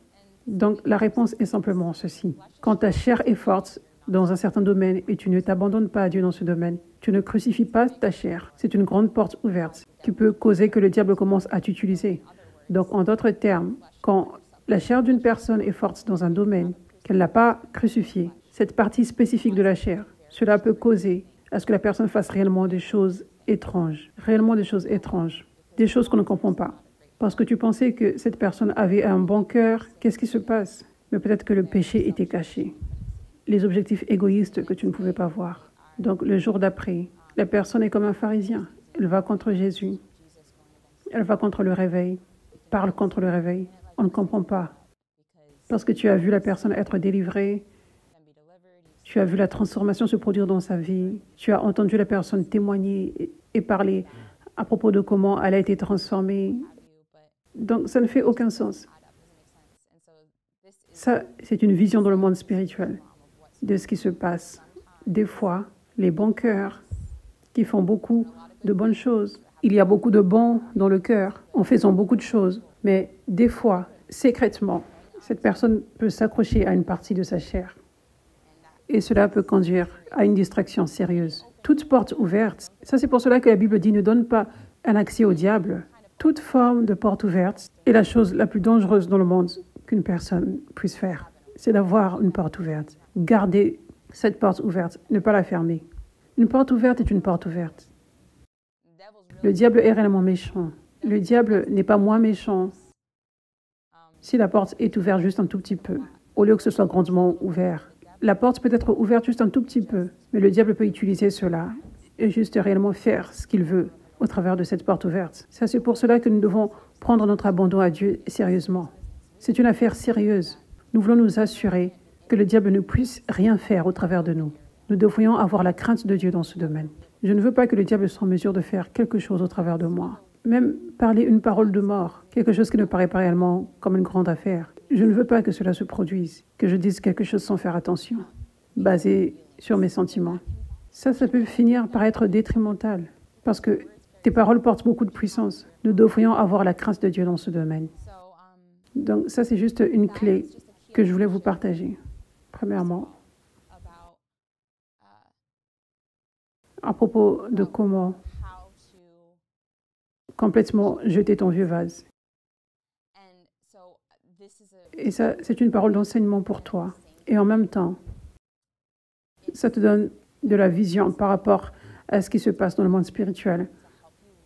A: Donc, la réponse est simplement ceci. Quand ta chair est forte dans un certain domaine et tu ne t'abandonnes pas à Dieu dans ce domaine, tu ne crucifies pas ta chair. C'est une grande porte ouverte qui peut causer que le diable commence à t'utiliser. Donc, en d'autres termes, quand la chair d'une personne est forte dans un domaine qu'elle n'a pas crucifié, cette partie spécifique de la chair, cela peut causer à ce que la personne fasse réellement des choses étranges, réellement des choses étranges, des choses qu'on ne comprend pas. Parce que tu pensais que cette personne avait un bon cœur, qu'est-ce qui se passe? Mais peut-être que le péché était caché, les objectifs égoïstes que tu ne pouvais pas voir. Donc le jour d'après, la personne est comme un pharisien. Elle va contre Jésus, elle va contre le réveil, parle contre le réveil. On ne comprend pas. Parce que tu as vu la personne être délivrée, tu as vu la transformation se produire dans sa vie, tu as entendu la personne témoigner et parler à propos de comment elle a été transformée. Donc ça ne fait aucun sens. Ça, c'est une vision dans le monde spirituel de ce qui se passe. Des fois, les bons cœurs qui font beaucoup de bonnes choses. Il y a beaucoup de bon dans le cœur en faisant beaucoup de choses. Mais des fois, secrètement, cette personne peut s'accrocher à une partie de sa chair. Et cela peut conduire à une distraction sérieuse. Toute porte ouverte, ça c'est pour cela que la Bible dit ne donne pas un accès au diable. Toute forme de porte ouverte est la chose la plus dangereuse dans le monde qu'une personne puisse faire. C'est d'avoir une porte ouverte. Garder cette porte ouverte, ne pas la fermer. Une porte ouverte est une porte ouverte. Le diable est réellement méchant. Le diable n'est pas moins méchant si la porte est ouverte juste un tout petit peu, au lieu que ce soit grandement ouvert. La porte peut être ouverte juste un tout petit peu, mais le diable peut utiliser cela et juste réellement faire ce qu'il veut au travers de cette porte ouverte. Ça, c'est pour cela que nous devons prendre notre abandon à Dieu sérieusement. C'est une affaire sérieuse. Nous voulons nous assurer que le diable ne puisse rien faire au travers de nous. Nous devrions avoir la crainte de Dieu dans ce domaine. Je ne veux pas que le diable soit en mesure de faire quelque chose au travers de moi. Même parler une parole de mort, quelque chose qui ne paraît pas réellement comme une grande affaire. Je ne veux pas que cela se produise, que je dise quelque chose sans faire attention, basé sur mes sentiments. Ça peut finir par être détrimental, parce que tes paroles portent beaucoup de puissance. Nous devrions avoir la crainte de Dieu dans ce domaine. Donc ça, c'est juste une clé que je voulais vous partager. Premièrement, à propos de comment complètement jeter ton vieux vase. Et ça, c'est une parole d'enseignement pour toi. Et en même temps, ça te donne de la vision par rapport à ce qui se passe dans le monde spirituel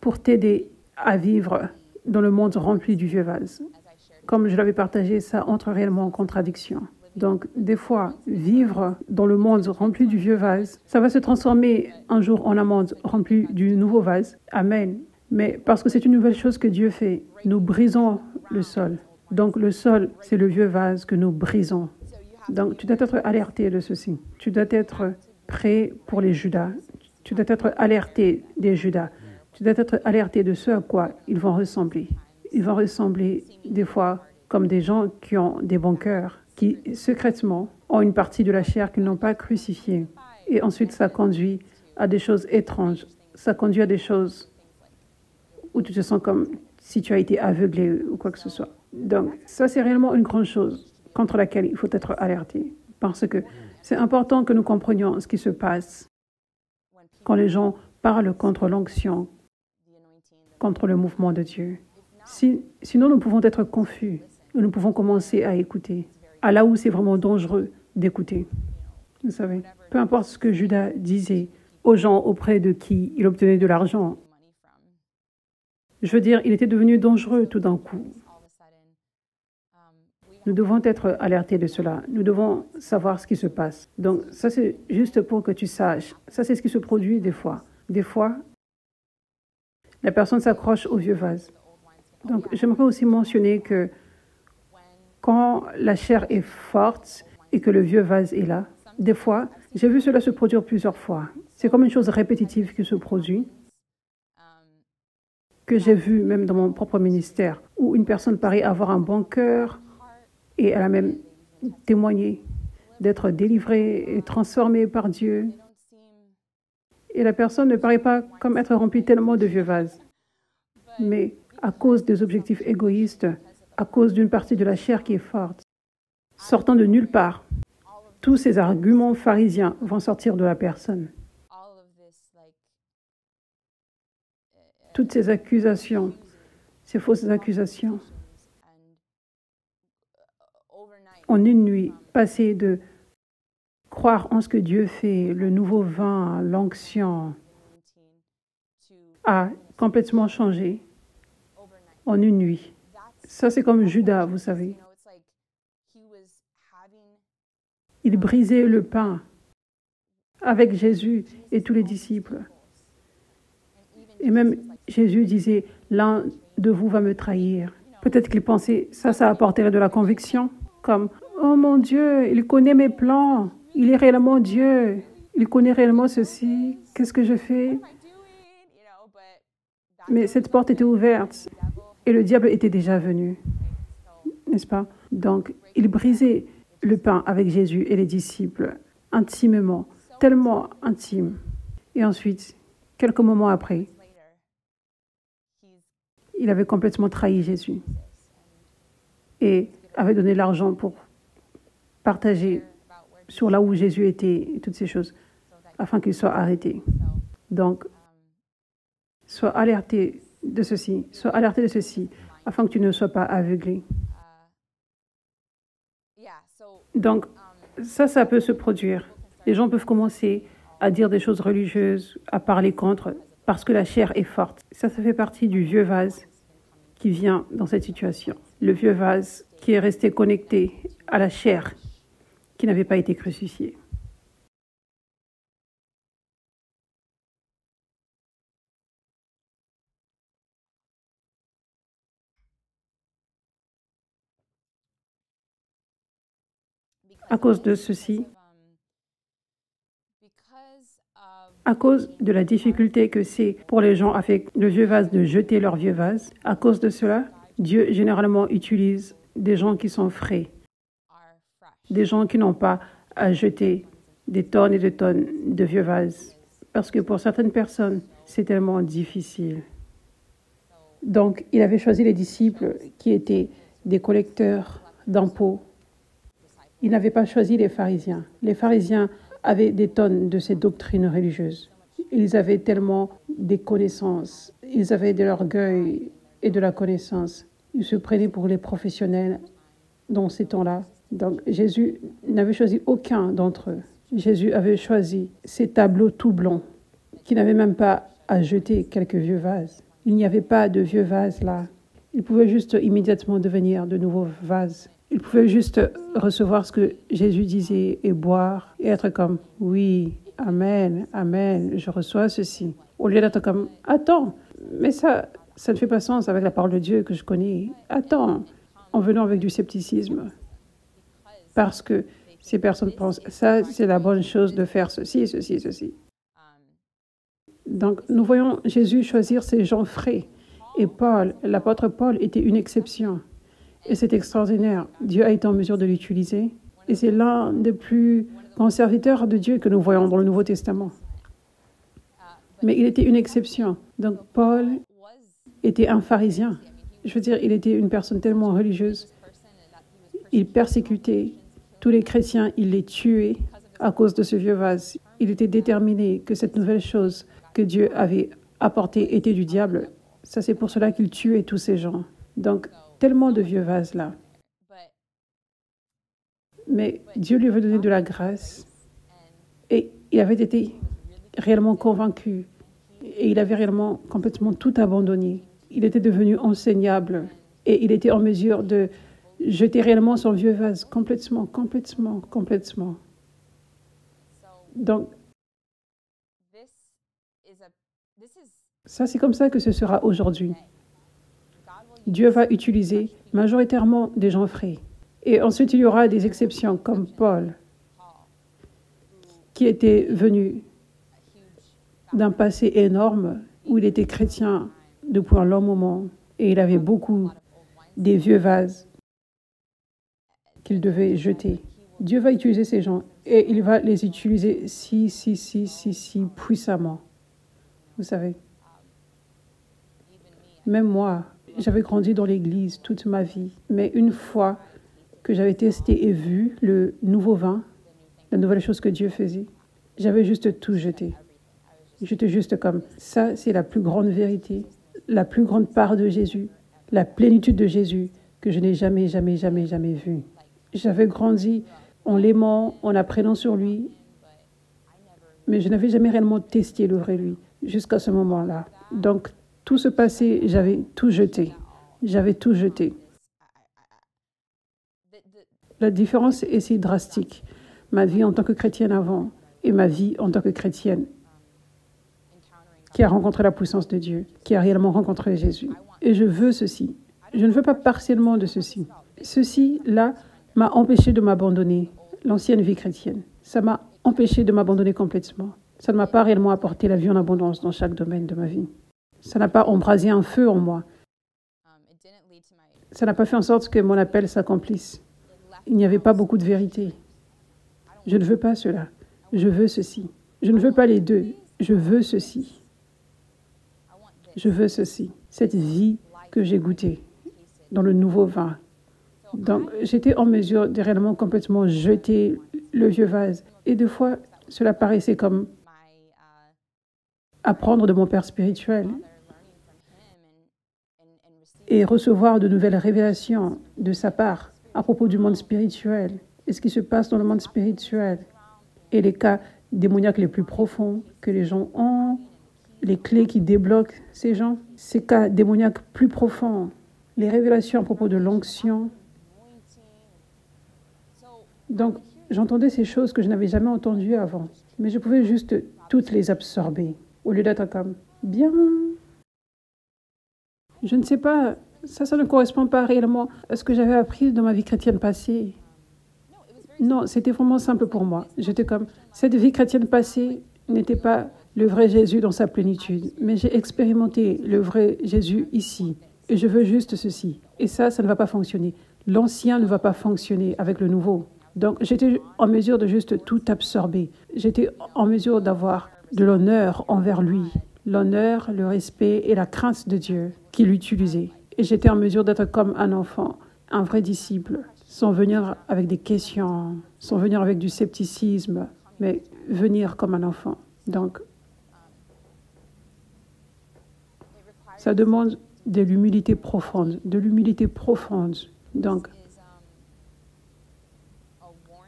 A: pour t'aider à vivre dans le monde rempli du vieux vase. Comme je l'avais partagé, ça entre réellement en contradiction. Donc, des fois, vivre dans le monde rempli du vieux vase, ça va se transformer un jour en un monde rempli du nouveau vase. Amen. Mais parce que c'est une nouvelle chose que Dieu fait, nous brisons le sol. Donc, le sol, c'est le vieux vase que nous brisons. Donc, tu dois être alerté de ceci. Tu dois être prêt pour les Judas. Tu dois être alerté des Judas. Tu dois être alerté de ce à quoi ils vont ressembler. Ils vont ressembler des fois comme des gens qui ont des bons cœurs, qui secrètement ont une partie de la chair qu'ils n'ont pas crucifiée. Et ensuite, ça conduit à des choses étranges. Ça conduit à des choses où tu te sens comme si tu as été aveuglé ou quoi que ce soit. Donc, ça, c'est réellement une grande chose contre laquelle il faut être alerté. Parce que c'est important que nous comprenions ce qui se passe quand les gens parlent contre l'onction, contre le mouvement de Dieu. Sinon, nous pouvons être confus. Nous pouvons commencer à écouter, à là où c'est vraiment dangereux d'écouter. Vous savez, peu importe ce que Judas disait aux gens auprès de qui il obtenait de l'argent. Je veux dire, il était devenu dangereux tout d'un coup. Nous devons être alertés de cela. Nous devons savoir ce qui se passe. Donc, ça, c'est juste pour que tu saches. Ça, c'est ce qui se produit des fois. Des fois, la personne s'accroche au vieux vase. Donc, j'aimerais aussi mentionner que quand la chair est forte et que le vieux vase est là, des fois, j'ai vu cela se produire plusieurs fois. C'est comme une chose répétitive qui se produit, que j'ai vu même dans mon propre ministère, où une personne paraît avoir un bon cœur et elle a même témoigné d'être délivrée et transformée par Dieu. Et la personne ne paraît pas comme être remplie tellement de vieux vases. Mais à cause des objectifs égoïstes, à cause d'une partie de la chair qui est forte, sortant de nulle part, tous ces arguments pharisiens vont sortir de la personne. Toutes ces accusations, ces fausses accusations. En une nuit, passer de croire en ce que Dieu fait, le nouveau vin, l'onction, a complètement changé en une nuit. Ça, c'est comme Judas, vous savez. Il brisait le pain avec Jésus et tous les disciples. Et même Jésus disait, l'un de vous va me trahir. Peut-être qu'il pensait, ça apporterait de la conviction, comme, oh mon Dieu, il connaît mes plans, il est réellement Dieu, il connaît réellement ceci, qu'est-ce que je fais? Mais cette porte était ouverte et le diable était déjà venu, n'est-ce pas? Donc, il brisait le pain avec Jésus et les disciples intimement, tellement intime. Et ensuite, quelques moments après, il avait complètement trahi Jésus et avait donné l'argent pour partager sur là où Jésus était et toutes ces choses, afin qu'il soit arrêté. Donc, sois alerté de ceci, afin que tu ne sois pas aveuglé. Donc, ça peut se produire. Les gens peuvent commencer à dire des choses religieuses, à parler contre, parce que la chair est forte. Ça fait partie du vieux vase qui vient dans cette situation. Le vieux vase qui est resté connecté à la chair, qui n'avait pas été crucifiée. À cause de ceci, à cause de la difficulté que c'est pour les gens avec le vieux vase de jeter leur vieux vase, à cause de cela, Dieu généralement utilise des gens qui sont frais, des gens qui n'ont pas à jeter des tonnes et des tonnes de vieux vases. Parce que pour certaines personnes, c'est tellement difficile. Donc, il avait choisi les disciples qui étaient des collecteurs d'impôts. Il n'avait pas choisi les pharisiens. Les pharisiens avaient des tonnes de ces doctrines religieuses. Ils avaient tellement des connaissances. Ils avaient de l'orgueil et de la connaissance. Ils se prenaient pour les professionnels dans ces temps-là. Donc, Jésus n'avait choisi aucun d'entre eux. Jésus avait choisi ces tableaux tout blancs qui n'avaient même pas à jeter quelques vieux vases. Il n'y avait pas de vieux vases là. Ils pouvaient juste immédiatement devenir de nouveaux vases. Ils pouvaient juste recevoir ce que Jésus disait et boire et être comme « Oui, amen, amen, je reçois ceci ». Au lieu d'être comme « Attends, mais ça ne fait pas sens avec la parole de Dieu que je connais. Attends », en venant avec du scepticisme. Parce que ces personnes pensent « Ça, c'est la bonne chose de faire ceci, ceci, ceci ». Donc, nous voyons Jésus choisir ces gens frais. Et Paul, l'apôtre Paul, était une exception. Et c'est extraordinaire. Dieu a été en mesure de l'utiliser. Et c'est l'un des plus grands serviteurs de Dieu que nous voyons dans le Nouveau Testament. Mais il était une exception. Donc, Paul était un pharisien. Je veux dire, il était une personne tellement religieuse. Il persécutait tous les chrétiens, il les tuait à cause de ce vieux vase. Il était déterminé que cette nouvelle chose que Dieu avait apportée était du diable. Ça, c'est pour cela qu'il tuait tous ces gens. Donc, tellement de vieux vases là. Mais Dieu lui avait donné de la grâce et il avait été réellement convaincu et il avait réellement complètement tout abandonné. Il était devenu enseignable et il était en mesure de jeter réellement son vieux vase complètement. Donc, ça, c'est comme ça que ce sera aujourd'hui. Dieu va utiliser majoritairement des gens frais. Et ensuite, il y aura des exceptions comme Paul, qui était venu d'un passé énorme, où il était chrétien depuis un long moment, et il avait beaucoup des vieux vases qu'il devait jeter. Dieu va utiliser ces gens, et il va les utiliser si puissamment. Vous savez, même moi, j'avais grandi dans l'Église toute ma vie, mais une fois que j'avais testé et vu le nouveau vin, la nouvelle chose que Dieu faisait, j'avais juste tout jeté. J'étais juste comme, ça c'est la plus grande vérité, la plus grande part de Jésus, la plénitude de Jésus que je n'ai jamais vue. J'avais grandi en l'aimant, en apprenant sur lui, mais je n'avais jamais réellement testé le vrai lui jusqu'à ce moment-là. Donc, tout ce passé, j'avais tout jeté. J'avais tout jeté. La différence est si drastique. Ma vie en tant que chrétienne avant et ma vie en tant que chrétienne qui a rencontré la puissance de Dieu, qui a réellement rencontré Jésus. Et je veux ceci. Je ne veux pas partiellement de ceci. Ceci-là m'a empêché de m'abandonner, l'ancienne vie chrétienne. Ça m'a empêché de m'abandonner complètement. Ça ne m'a pas réellement apporté la vie en abondance dans chaque domaine de ma vie. Ça n'a pas embrasé un feu en moi. Ça n'a pas fait en sorte que mon appel s'accomplisse. Il n'y avait pas beaucoup de vérité. Je ne veux pas cela. Je veux ceci. Je ne veux pas les deux. Je veux ceci. Je veux ceci. Cette vie que j'ai goûtée dans le nouveau vin. Donc, j'étais en mesure de réellement complètement jeter le vieux vase. Et des fois, cela paraissait comme apprendre de mon père spirituel et recevoir de nouvelles révélations de sa part à propos du monde spirituel et ce qui se passe dans le monde spirituel et les cas démoniaques les plus profonds que les gens ont, les clés qui débloquent ces gens, ces cas démoniaques plus profonds, les révélations à propos de l'onction. Donc, j'entendais ces choses que je n'avais jamais entendues avant, mais je pouvais juste toutes les absorber, au lieu d'être comme, bien, je ne sais pas, ça ne correspond pas réellement à ce que j'avais appris dans ma vie chrétienne passée. Non, c'était vraiment simple pour moi. J'étais comme, cette vie chrétienne passée n'était pas le vrai Jésus dans sa plénitude, mais j'ai expérimenté le vrai Jésus ici, et je veux juste ceci. Et ça ne va pas fonctionner. L'ancien ne va pas fonctionner avec le nouveau. Donc, j'étais en mesure de juste tout absorber. J'étais en mesure d'avoir de l'honneur envers lui, l'honneur, le respect et la crainte de Dieu qu'il utilisait. Et j'étais en mesure d'être comme un enfant, un vrai disciple, sans venir avec des questions, sans venir avec du scepticisme, mais venir comme un enfant. Donc, ça demande de l'humilité profonde, Donc,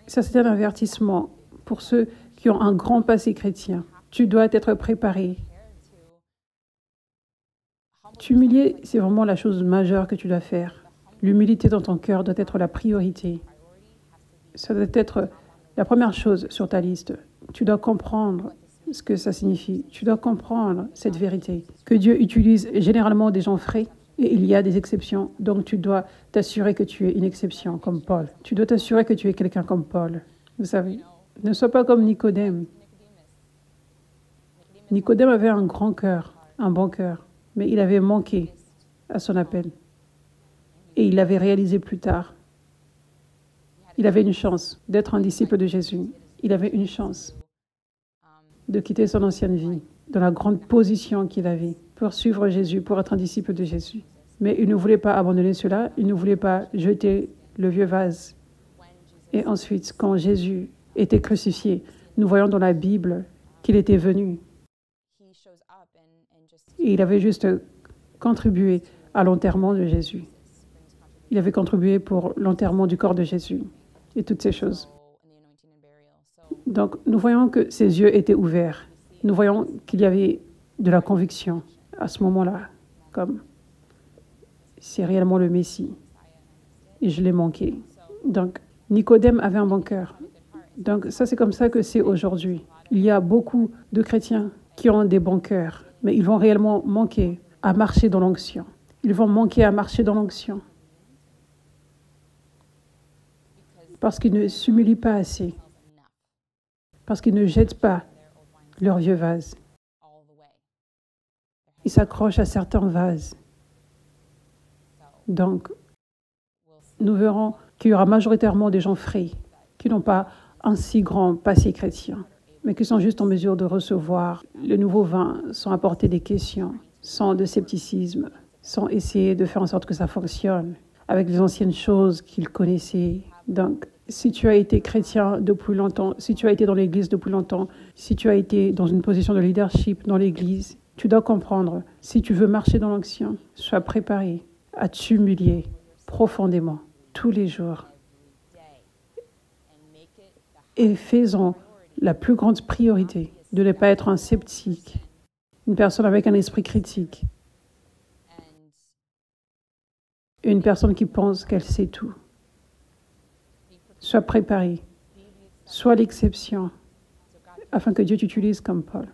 A: ça, c'est un avertissement pour ceux qui ont un grand passé chrétien. Tu dois être préparé. T'humilier, c'est vraiment la chose majeure que tu dois faire. L'humilité dans ton cœur doit être la priorité. Ça doit être la première chose sur ta liste. Tu dois comprendre ce que ça signifie. Tu dois comprendre cette vérité. Que Dieu utilise généralement des gens frais. Et il y a des exceptions, donc tu dois t'assurer que tu es une exception, comme Paul. Tu dois t'assurer que tu es quelqu'un comme Paul. Vous savez, ne sois pas comme Nicodème. Nicodème avait un grand cœur, un bon cœur, mais il avait manqué à son appel. Et il l'avait réalisé plus tard. Il avait une chance d'être un disciple de Jésus. Il avait une chance de quitter son ancienne vie, dans la grande position qu'il avait, pour suivre Jésus, pour être un disciple de Jésus. Mais il ne voulait pas abandonner cela, il ne voulait pas jeter le vieux vase. Et ensuite, quand Jésus était crucifié, nous voyons dans la Bible qu'il était venu. Et il avait juste contribué à l'enterrement de Jésus. Il avait contribué pour l'enterrement du corps de Jésus et toutes ces choses. Donc, nous voyons que ses yeux étaient ouverts. Nous voyons qu'il y avait de la conviction à ce moment-là, comme c'est réellement le Messie. Et je l'ai manqué. Donc, Nicodème avait un bon cœur. Donc, ça, c'est comme ça que c'est aujourd'hui. Il y a beaucoup de chrétiens qui ont des bons cœurs, mais ils vont réellement manquer à marcher dans l'onction. Ils vont manquer à marcher dans l'onction. Parce qu'ils ne s'humilient pas assez. Parce qu'ils ne jettent pas leur vieux vase. Ils s'accrochent à certains vases. Donc, nous verrons qu'il y aura majoritairement des gens frais qui n'ont pas un si grand passé chrétien, mais qui sont juste en mesure de recevoir le nouveau vin sans apporter des questions, sans de scepticisme, sans essayer de faire en sorte que ça fonctionne, avec les anciennes choses qu'ils connaissaient. Donc, si tu as été chrétien depuis longtemps, si tu as été dans l'Église depuis longtemps, si tu as été dans une position de leadership dans l'Église, tu dois comprendre, si tu veux marcher dans l'onction, sois préparé à t'humilier profondément tous les jours. Et faisons la plus grande priorité de ne pas être un sceptique une personne avec un esprit critique, une personne qui pense qu'elle sait tout. Sois préparé, sois l'exception, afin que Dieu t'utilise comme Paul.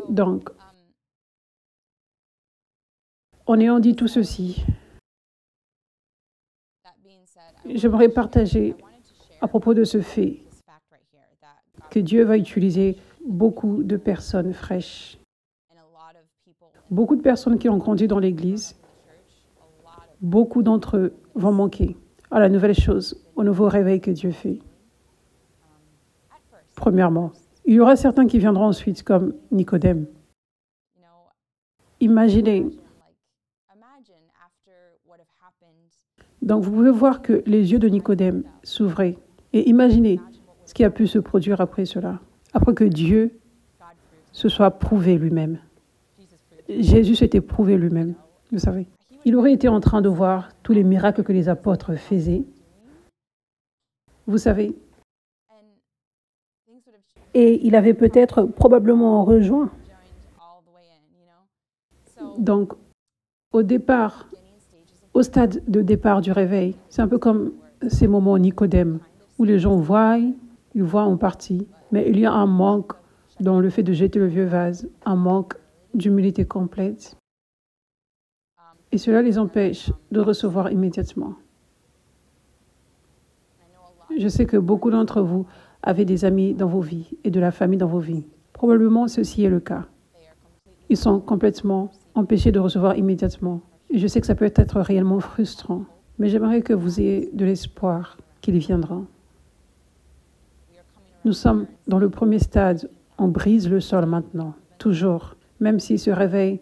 A: Donc, en ayant dit tout ceci, j'aimerais partager à propos de ce fait que Dieu va utiliser beaucoup de personnes fraîches, beaucoup de personnes qui ont grandi dans l'Église. Beaucoup d'entre eux vont manquer à la nouvelle chose, au nouveau réveil que Dieu fait. Premièrement, il y aura certains qui viendront ensuite comme Nicodème. Imaginez. Donc vous pouvez voir que les yeux de Nicodème s'ouvraient. Et imaginez ce qui a pu se produire après cela, après que Dieu se soit prouvé lui-même. Jésus s'était prouvé lui-même, vous savez. Il aurait été en train de voir tous les miracles que les apôtres faisaient. Vous savez. Et il avait peut-être probablement rejoint. Donc, au départ, au stade de départ du réveil, c'est un peu comme ces moments Nicodème, où les gens voient, ils voient en partie, mais il y a un manque dans le fait de jeter le vieux vase, un manque d'humilité complète. Et cela les empêche de recevoir immédiatement. Je sais que beaucoup d'entre vous avez des amis dans vos vies et de la famille dans vos vies. Probablement, ceci est le cas. Ils sont complètement empêchés de recevoir immédiatement. Et je sais que ça peut être réellement frustrant, mais j'aimerais que vous ayez de l'espoir qu'il viendra. Nous sommes dans le premier stade. On brise le sol maintenant, toujours. Même si ce réveil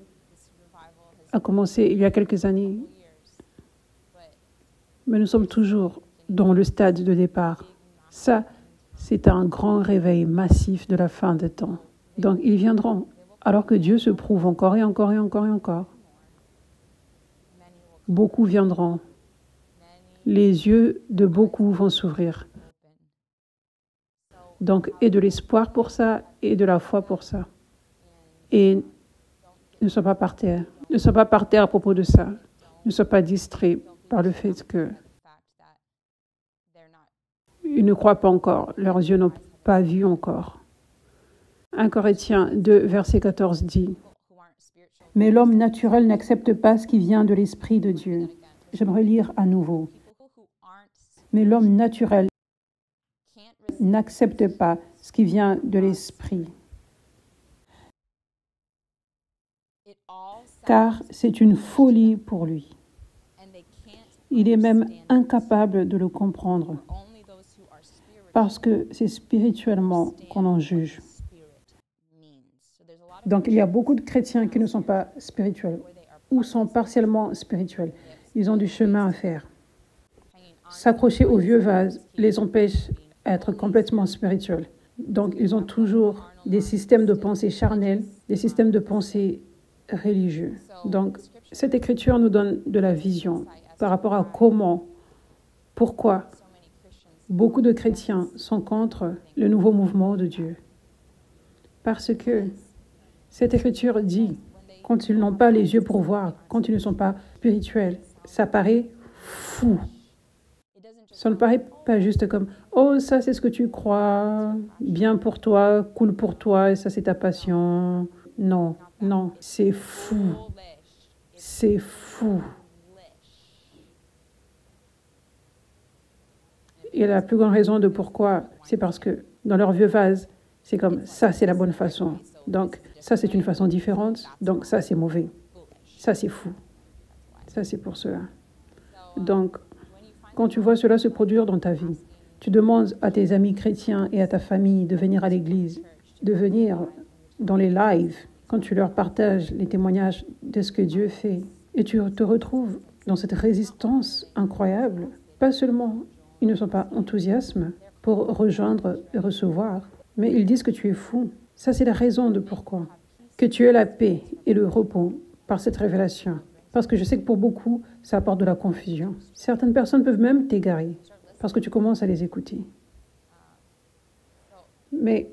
A: a commencé il y a quelques années. Mais nous sommes toujours dans le stade de départ. Ça, c'est un grand réveil massif de la fin des temps. Donc, ils viendront, alors que Dieu se prouve encore et encore et encore et encore. Beaucoup viendront. Les yeux de beaucoup vont s'ouvrir. Donc, et de l'espoir pour ça, et de la foi pour ça. Et ne sois pas par terre. Ne sois pas par terre à propos de ça. Ne sois pas distrait par le fait que ils ne croient pas encore. Leurs yeux n'ont pas vu encore. 1 Corinthiens 2, verset 14 dit « Mais l'homme naturel n'accepte pas ce qui vient de l'Esprit de Dieu. » J'aimerais lire à nouveau. « Mais l'homme naturel n'accepte pas ce qui vient de l'Esprit. Car c'est une folie pour lui. Il est même incapable de le comprendre, parce que c'est spirituellement qu'on en juge. » Donc, il y a beaucoup de chrétiens qui ne sont pas spirituels ou sont partiellement spirituels. Ils ont du chemin à faire. S'accrocher au vieux vase les empêche d'être complètement spirituels. Donc, ils ont toujours des systèmes de pensée charnels, des systèmes de pensée religieux. Donc, cette écriture nous donne de la vision par rapport à comment, pourquoi beaucoup de chrétiens sont contre le nouveau mouvement de Dieu. Parce que cette écriture dit, quand ils n'ont pas les yeux pour voir, quand ils ne sont pas spirituels, ça paraît fou. Ça ne paraît pas juste comme « Oh, ça c'est ce que tu crois, bien pour toi, cool pour toi, et ça c'est ta passion. » Non, non, c'est fou. C'est fou. Et la plus grande raison de pourquoi, c'est parce que dans leur vieux vase, c'est comme ça c'est la bonne façon. Donc, ça, c'est une façon différente. Donc, ça, c'est mauvais. Ça, c'est fou. Ça, c'est pour cela. Donc, quand tu vois cela se produire dans ta vie, tu demandes à tes amis chrétiens et à ta famille de venir à l'église, de venir dans les lives, quand tu leur partages les témoignages de ce que Dieu fait. Et tu te retrouves dans cette résistance incroyable. Pas seulement, ils ne sont pas enthousiastes pour rejoindre et recevoir, mais ils disent que tu es fou. Ça, c'est la raison de pourquoi. Que tu aies la paix et le repos par cette révélation. Parce que je sais que pour beaucoup, ça apporte de la confusion. Certaines personnes peuvent même t'égarer parce que tu commences à les écouter. Mais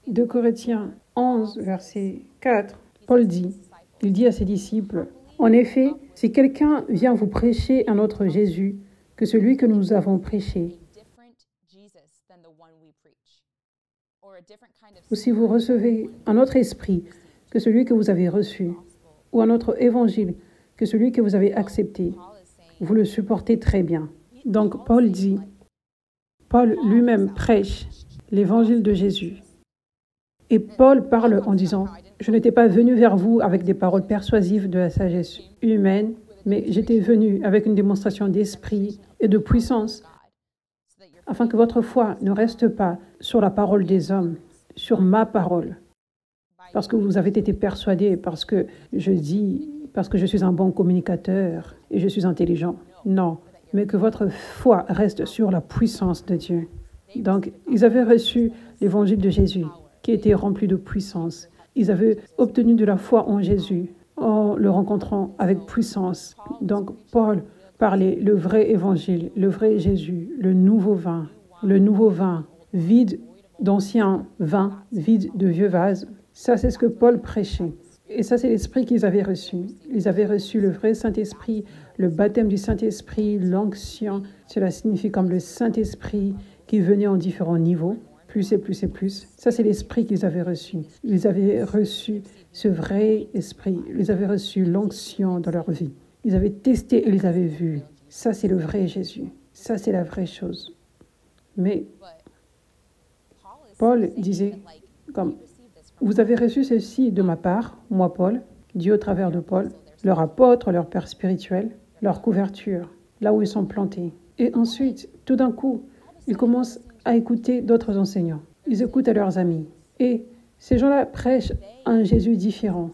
A: 2 Corinthiens 11, verset 4, Paul dit, il dit à ses disciples, « En effet, si quelqu'un vient vous prêcher un autre Jésus que celui que nous avons prêché, ou si vous recevez un autre esprit que celui que vous avez reçu, ou un autre évangile que celui que vous avez accepté, vous le supportez très bien. » Donc Paul dit, Paul lui-même prêche l'évangile de Jésus. Et Paul parle en disant, « Je n'étais pas venu vers vous avec des paroles persuasives de la sagesse humaine, mais j'étais venu avec une démonstration d'esprit et de puissance, afin que votre foi ne reste pas sur la parole des hommes, sur ma parole, parce que vous avez été persuadés, parce que je suis un bon communicateur et je suis intelligent. Non, mais que votre foi reste sur la puissance de Dieu. » Donc, ils avaient reçu l'évangile de Jésus, qui était rempli de puissance. Ils avaient obtenu de la foi en Jésus, en le rencontrant avec puissance. Donc, Paul parlait le vrai évangile, le vrai Jésus, le nouveau vin, vide d'anciens vins, vide de vieux vases. Ça, c'est ce que Paul prêchait. Et ça, c'est l'esprit qu'ils avaient reçu. Ils avaient reçu le vrai Saint-Esprit, le baptême du Saint-Esprit, l'onction. Cela signifie comme le Saint-Esprit qui venait en différents niveaux, plus et plus et plus. Ça, c'est l'esprit qu'ils avaient reçu. Ils avaient reçu ce vrai esprit. Ils avaient reçu l'onction dans leur vie. Ils avaient testé et ils avaient vu. Ça, c'est le vrai Jésus. Ça, c'est la vraie chose. Mais Paul disait, comme, vous avez reçu ceci de ma part, moi Paul, Dieu au travers de Paul, leur apôtre, leur père spirituel, leur couverture, là où ils sont plantés. Et ensuite, tout d'un coup, ils commencent à écouter d'autres enseignants. Ils écoutent à leurs amis. Et ces gens-là prêchent un Jésus différent.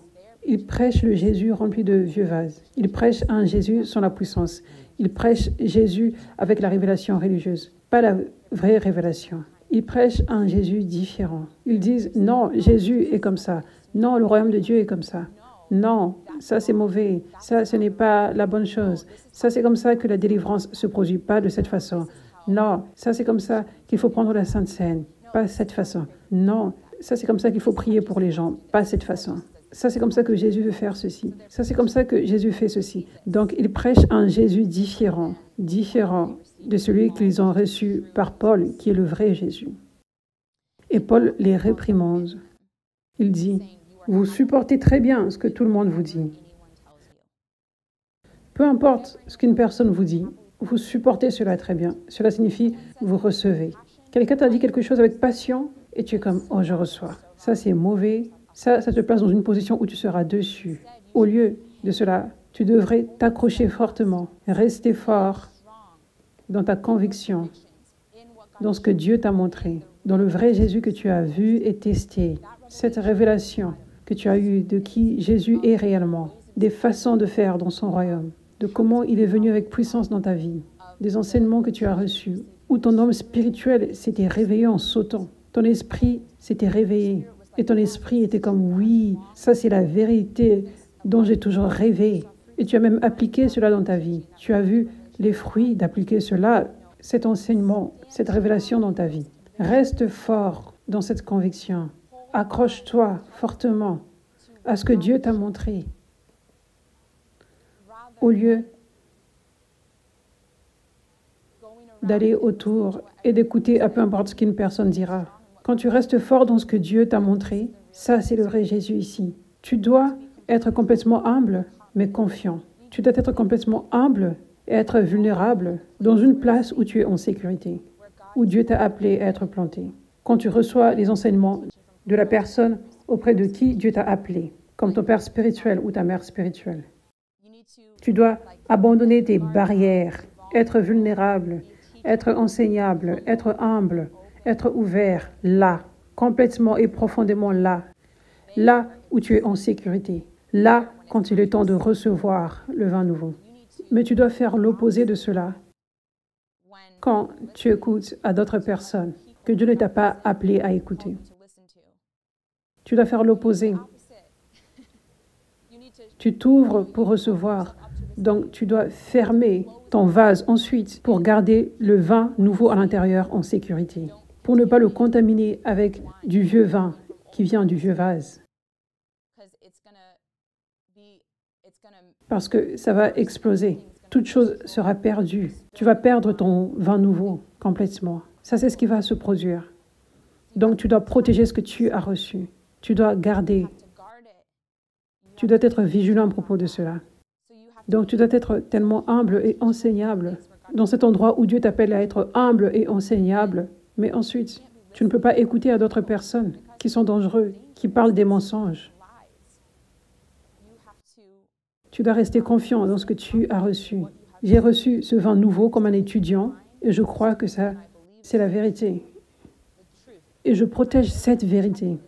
A: Ils prêchent le Jésus rempli de vieux vases. Ils prêchent un Jésus sans la puissance. Ils prêchent Jésus avec la révélation religieuse, pas la vraie révélation. Ils prêchent un Jésus différent. Ils disent, non, Jésus est comme ça. Non, le royaume de Dieu est comme ça. Non, ça c'est mauvais. Ça, ce n'est pas la bonne chose. Ça, c'est comme ça que la délivrance ne se produit pas de cette façon. Non, ça c'est comme ça qu'il faut prendre la Sainte Seine, pas cette façon. Non, ça c'est comme ça qu'il faut prier pour les gens, pas cette façon. Ça c'est comme ça que Jésus veut faire ceci. Ça c'est comme ça que Jésus fait ceci. Donc ils prêchent un Jésus différent de celui qu'ils ont reçu par Paul, qui est le vrai Jésus. Et Paul les réprimande. Il dit, vous supportez très bien ce que tout le monde vous dit. Peu importe ce qu'une personne vous dit, vous supportez cela très bien. Cela signifie vous recevez. Quelqu'un t'a dit quelque chose avec passion et tu es comme, oh, je reçois. Ça, c'est mauvais. Ça te place dans une position où tu seras dessus. Au lieu de cela, tu devrais t'accrocher fortement, rester fort dans ta conviction, dans ce que Dieu t'a montré, dans le vrai Jésus que tu as vu et testé, cette révélation que tu as eue de qui Jésus est réellement, des façons de faire dans son royaume, de comment il est venu avec puissance dans ta vie, des enseignements que tu as reçus, où ton homme spirituel s'était réveillé en sautant, ton esprit s'était réveillé, et ton esprit était comme, oui, ça c'est la vérité dont j'ai toujours rêvé, et tu as même appliqué cela dans ta vie. Tu as vu les fruits d'appliquer cela, cet enseignement, cette révélation dans ta vie. Reste fort dans cette conviction. Accroche-toi fortement à ce que Dieu t'a montré, au lieu d'aller autour et d'écouter à peu importe ce qu'une personne dira. Quand tu restes fort dans ce que Dieu t'a montré, ça c'est le vrai Jésus ici. Tu dois être complètement humble, mais confiant. Tu dois être complètement humble et être vulnérable dans une place où tu es en sécurité, où Dieu t'a appelé à être planté. Quand tu reçois les enseignements de la personne auprès de qui Dieu t'a appelé, comme ton père spirituel ou ta mère spirituelle, tu dois abandonner tes barrières, être vulnérable, être enseignable, être humble, être ouvert là, complètement et profondément là où tu es en sécurité, là quand il est temps de recevoir le vin nouveau. Mais tu dois faire l'opposé de cela quand tu écoutes à d'autres personnes que Dieu ne t'a pas appelé à écouter. Tu dois faire l'opposé. Tu t'ouvres pour recevoir. Donc, tu dois fermer ton vase ensuite pour garder le vin nouveau à l'intérieur en sécurité, pour ne pas le contaminer avec du vieux vin qui vient du vieux vase. Parce que ça va exploser. Toute chose sera perdue. Tu vas perdre ton vin nouveau complètement. Ça, c'est ce qui va se produire. Donc, tu dois protéger ce que tu as reçu. Tu dois garder. Tu dois être vigilant à propos de cela. Donc, tu dois être tellement humble et enseignable dans cet endroit où Dieu t'appelle à être humble et enseignable. Mais ensuite, tu ne peux pas écouter à d'autres personnes qui sont dangereux, qui parlent des mensonges. Tu dois rester confiant dans ce que tu as reçu. J'ai reçu ce vin nouveau comme un étudiant et je crois que ça, c'est la vérité. Et je protège cette vérité.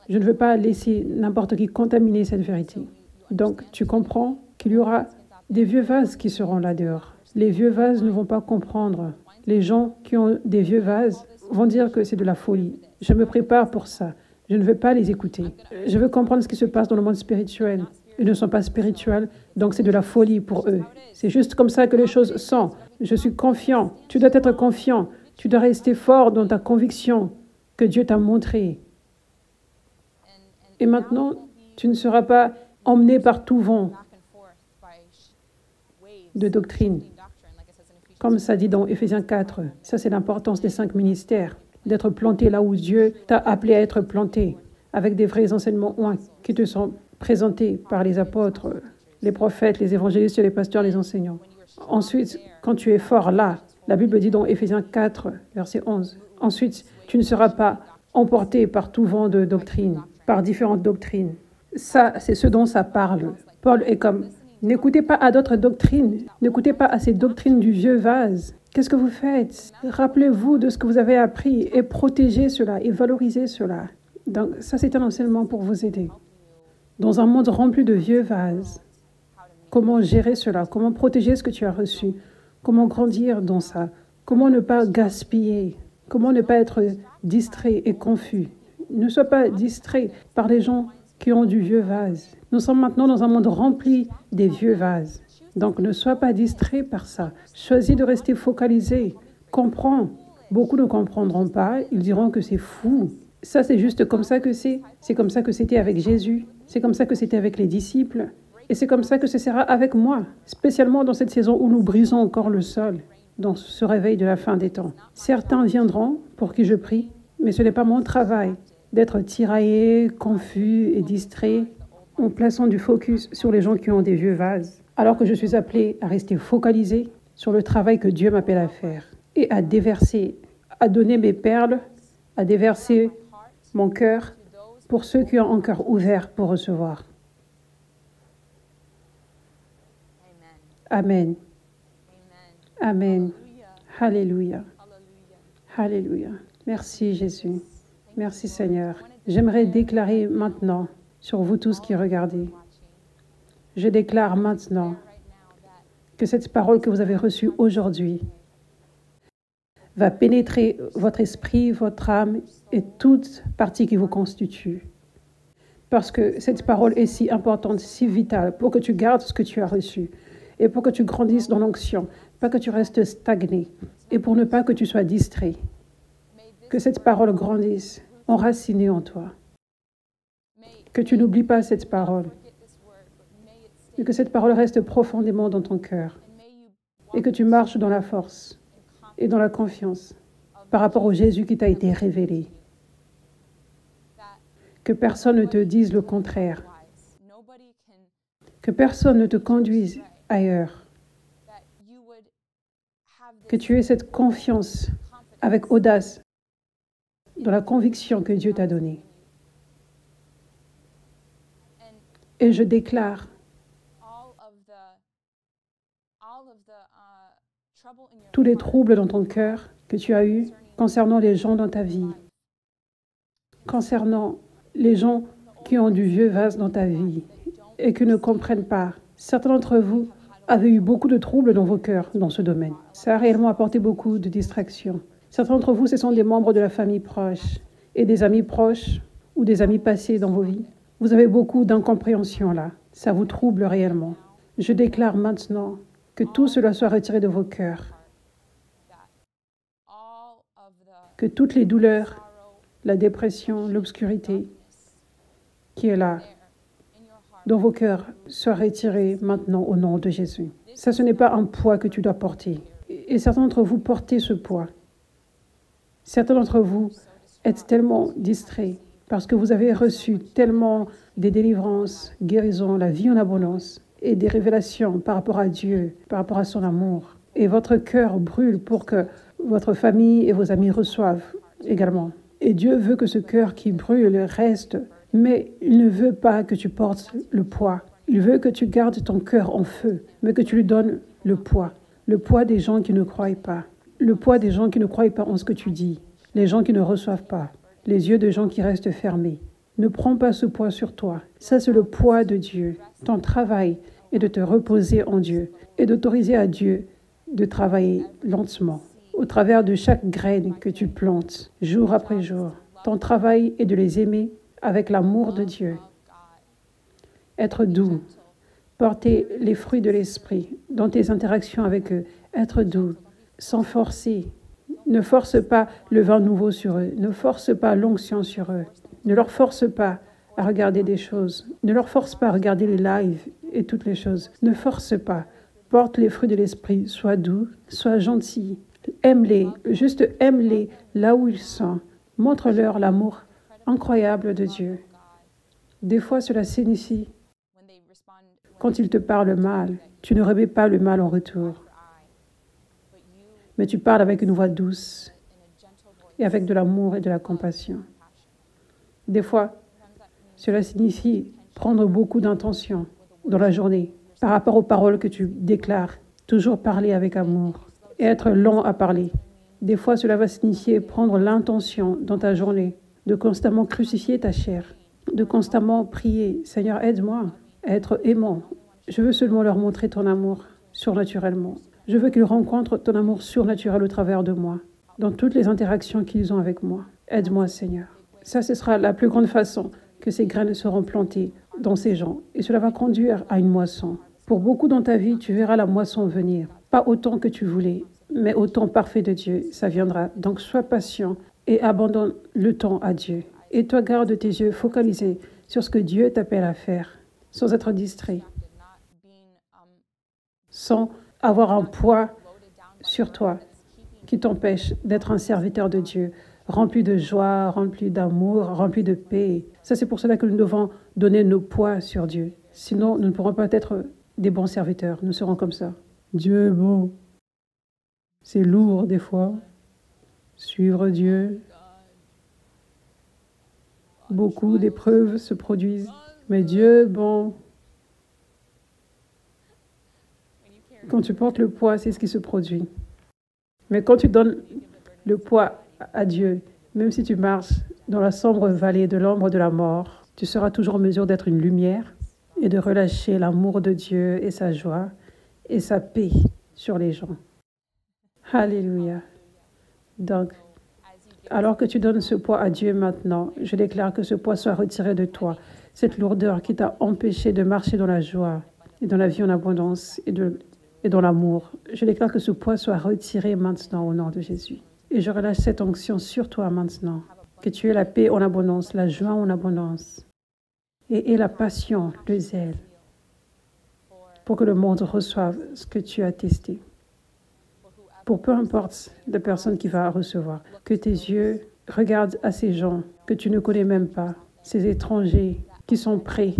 A: Je ne veux pas laisser n'importe qui contaminer cette vérité. Donc, tu comprends qu'il y aura des vieux vases qui seront là dehors. Les vieux vases ne vont pas comprendre. Les gens qui ont des vieux vases vont dire que c'est de la folie. Je me prépare pour ça. Je ne veux pas les écouter. Je veux comprendre ce qui se passe dans le monde spirituel. Ils ne sont pas spirituels, donc c'est de la folie pour eux. C'est juste comme ça que les choses sont. Je suis confiant. Tu dois être confiant. Tu dois rester fort dans ta conviction que Dieu t'a montré. Et maintenant, tu ne seras pas emmené par tout vent de doctrine. Comme ça dit dans Éphésiens 4, ça c'est l'importance des 5 ministères, d'être planté là où Dieu t'a appelé à être planté, avec des vrais enseignements qui te sont présentés par les apôtres, les prophètes, les évangélistes, les pasteurs, les enseignants. Ensuite, quand tu es fort là, la Bible dit dans Éphésiens 4, verset 11, ensuite, tu ne seras pas emporté par tout vent de doctrine, par différentes doctrines. Ça, c'est ce dont ça parle. Paul est comme, n'écoutez pas à d'autres doctrines, n'écoutez pas à ces doctrines du vieux vase. Qu'est-ce que vous faites? Rappelez-vous de ce que vous avez appris et protégez cela et valorisez cela. Donc, ça, c'est un enseignement pour vous aider. Dans un monde rempli de vieux vases, comment gérer cela? Comment protéger ce que tu as reçu? Comment grandir dans ça? Comment ne pas gaspiller? Comment ne pas être distrait et confus? Ne sois pas distrait par les gens qui ont du vieux vase. Nous sommes maintenant dans un monde rempli des vieux vases. Donc, ne sois pas distrait par ça. Choisis de rester focalisé. Comprends. Beaucoup ne comprendront pas. Ils diront que c'est fou. Ça, c'est juste comme ça que c'est. C'est comme ça que c'était avec Jésus. C'est comme ça que c'était avec les disciples. Et c'est comme ça que ce sera avec moi, spécialement dans cette saison où nous brisons encore le sol, dans ce réveil de la fin des temps. Certains viendront pour qui je prie, mais ce n'est pas mon travail d'être tiraillé, confus et distrait en plaçant du focus sur les gens qui ont des vieux vases, alors que je suis appelé à rester focalisé sur le travail que Dieu m'appelle à faire et à déverser, à donner mes perles, à déverser mon cœur pour ceux qui ont un cœur ouvert pour recevoir. Amen. Amen. Alléluia. Alléluia. Merci Jésus. Merci Seigneur. J'aimerais déclarer maintenant sur vous tous qui regardez. Je déclare maintenant que cette parole que vous avez reçue aujourd'hui va pénétrer votre esprit, votre âme et toute partie qui vous constitue. Parce que cette parole est si importante, si vitale pour que tu gardes ce que tu as reçu et pour que tu grandisses dans l'onction, pas que tu restes stagné et pour ne pas que tu sois distrait. Que cette parole grandisse, enracinée en toi. Que tu n'oublies pas cette parole et que cette parole reste profondément dans ton cœur et que tu marches dans la force et dans la confiance par rapport au Jésus qui t'a été révélé. Que personne ne te dise le contraire. Que personne ne te conduise ailleurs. Que tu aies cette confiance avec audace dans la conviction que Dieu t'a donnée. Et je déclare tous les troubles dans ton cœur que tu as eus concernant les gens dans ta vie, concernant les gens qui ont du vieux vase dans ta vie et qui ne comprennent pas. Certains d'entre vous avaient eu beaucoup de troubles dans vos cœurs dans ce domaine. Ça a réellement apporté beaucoup de distractions. Certains d'entre vous, ce sont des membres de la famille proche et des amis proches ou des amis passés dans vos vies Vous avez beaucoup d'incompréhension là. Ça vous trouble réellement. Je déclare maintenant que tout cela soit retiré de vos cœurs. Que toutes les douleurs, la dépression, l'obscurité qui est là, dans vos cœurs, soient retirées maintenant au nom de Jésus. Ça, ce n'est pas un poids que tu dois porter. Et certains d'entre vous portez ce poids. Certains d'entre vous êtes tellement distraits parce que vous avez reçu tellement des délivrances, guérisons, la vie en abondance et des révélations par rapport à Dieu, par rapport à son amour. Et votre cœur brûle pour que votre famille et vos amis reçoivent également. Et Dieu veut que ce cœur qui brûle reste, mais il ne veut pas que tu portes le poids. Il veut que tu gardes ton cœur en feu, mais que tu lui donnes le poids des gens qui ne croient pas, le poids des gens qui ne croient pas en ce que tu dis, les gens qui ne reçoivent pas, les yeux de gens qui restent fermés. Ne prends pas ce poids sur toi. Ça, c'est le poids de Dieu. Ton travail est de te reposer en Dieu et d'autoriser à Dieu de travailler lentement au travers de chaque graine que tu plantes, jour après jour. Ton travail est de les aimer avec l'amour de Dieu. Être doux, porter les fruits de l'esprit dans tes interactions avec eux, être doux, sans forcer. Ne force pas le vin nouveau sur eux, ne force pas l'onction sur eux, ne leur force pas à regarder des choses, ne leur force pas à regarder les lives et toutes les choses, ne force pas. Porte les fruits de l'esprit, sois doux, sois gentil, aime-les, juste aime-les là où ils sont, montre-leur l'amour incroyable de Dieu. Des fois, cela signifie, quand ils te parlent mal, tu ne remets pas le mal en retour, mais tu parles avec une voix douce et avec de l'amour et de la compassion. Des fois, cela signifie prendre beaucoup d'intention dans la journée par rapport aux paroles que tu déclares, toujours parler avec amour et être lent à parler. Des fois, cela va signifier prendre l'intention dans ta journée de constamment crucifier ta chair, de constamment prier, Seigneur, aide-moi à être aimant. Je veux seulement leur montrer ton amour surnaturellement. Je veux qu'ils rencontrent ton amour surnaturel au travers de moi, dans toutes les interactions qu'ils ont avec moi. Aide-moi, Seigneur. Ça, ce sera la plus grande façon que ces graines seront plantées dans ces gens. Et cela va conduire à une moisson. Pour beaucoup dans ta vie, tu verras la moisson venir. Pas autant que tu voulais, mais au temps parfait de Dieu, ça viendra. Donc, sois patient et abandonne le temps à Dieu. Et toi, garde tes yeux focalisés sur ce que Dieu t'appelle à faire, sans être distrait, sans avoir un poids sur toi qui t'empêche d'être un serviteur de Dieu, rempli de joie, rempli d'amour, rempli de paix. Ça, c'est pour cela que nous devons donner nos poids sur Dieu. Sinon, nous ne pourrons pas être des bons serviteurs. Nous serons comme ça. Dieu est bon. C'est lourd des fois. Suivre Dieu. Beaucoup d'épreuves se produisent. Mais Dieu est bon. Quand tu portes le poids, c'est ce qui se produit. Mais quand tu donnes le poids à Dieu, même si tu marches dans la sombre vallée de l'ombre de la mort, tu seras toujours en mesure d'être une lumière et de relâcher l'amour de Dieu et sa joie et sa paix sur les gens. Alléluia. Donc, alors que tu donnes ce poids à Dieu maintenant, je déclare que ce poids soit retiré de toi, cette lourdeur qui t'a empêché de marcher dans la joie et dans la vie en abondance et dans l'amour. Je déclare que ce poids soit retiré maintenant au nom de Jésus. Et je relâche cette onction sur toi maintenant, que tu aies la paix en abondance, la joie en abondance, et la passion, le zèle, pour que le monde reçoive ce que tu as testé. Pour peu importe la personne qui va recevoir, que tes yeux regardent à ces gens que tu ne connais même pas, ces étrangers qui sont prêts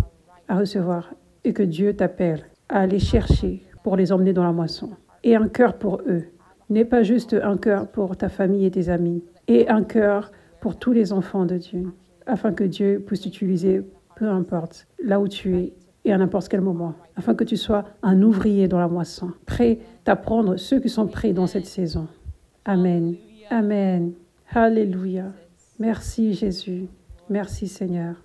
A: à recevoir, et que Dieu t'appelle à aller chercher pour les emmener dans la moisson. Et un cœur pour eux. N'est pas juste un cœur pour ta famille et tes amis, et un cœur pour tous les enfants de Dieu, afin que Dieu puisse t'utiliser, peu importe, là où tu es et à n'importe quel moment, afin que tu sois un ouvrier dans la moisson, prêt d'apprendre ceux qui sont prêts dans cette saison. Amen. Amen. Alléluia. Merci Jésus. Merci Seigneur.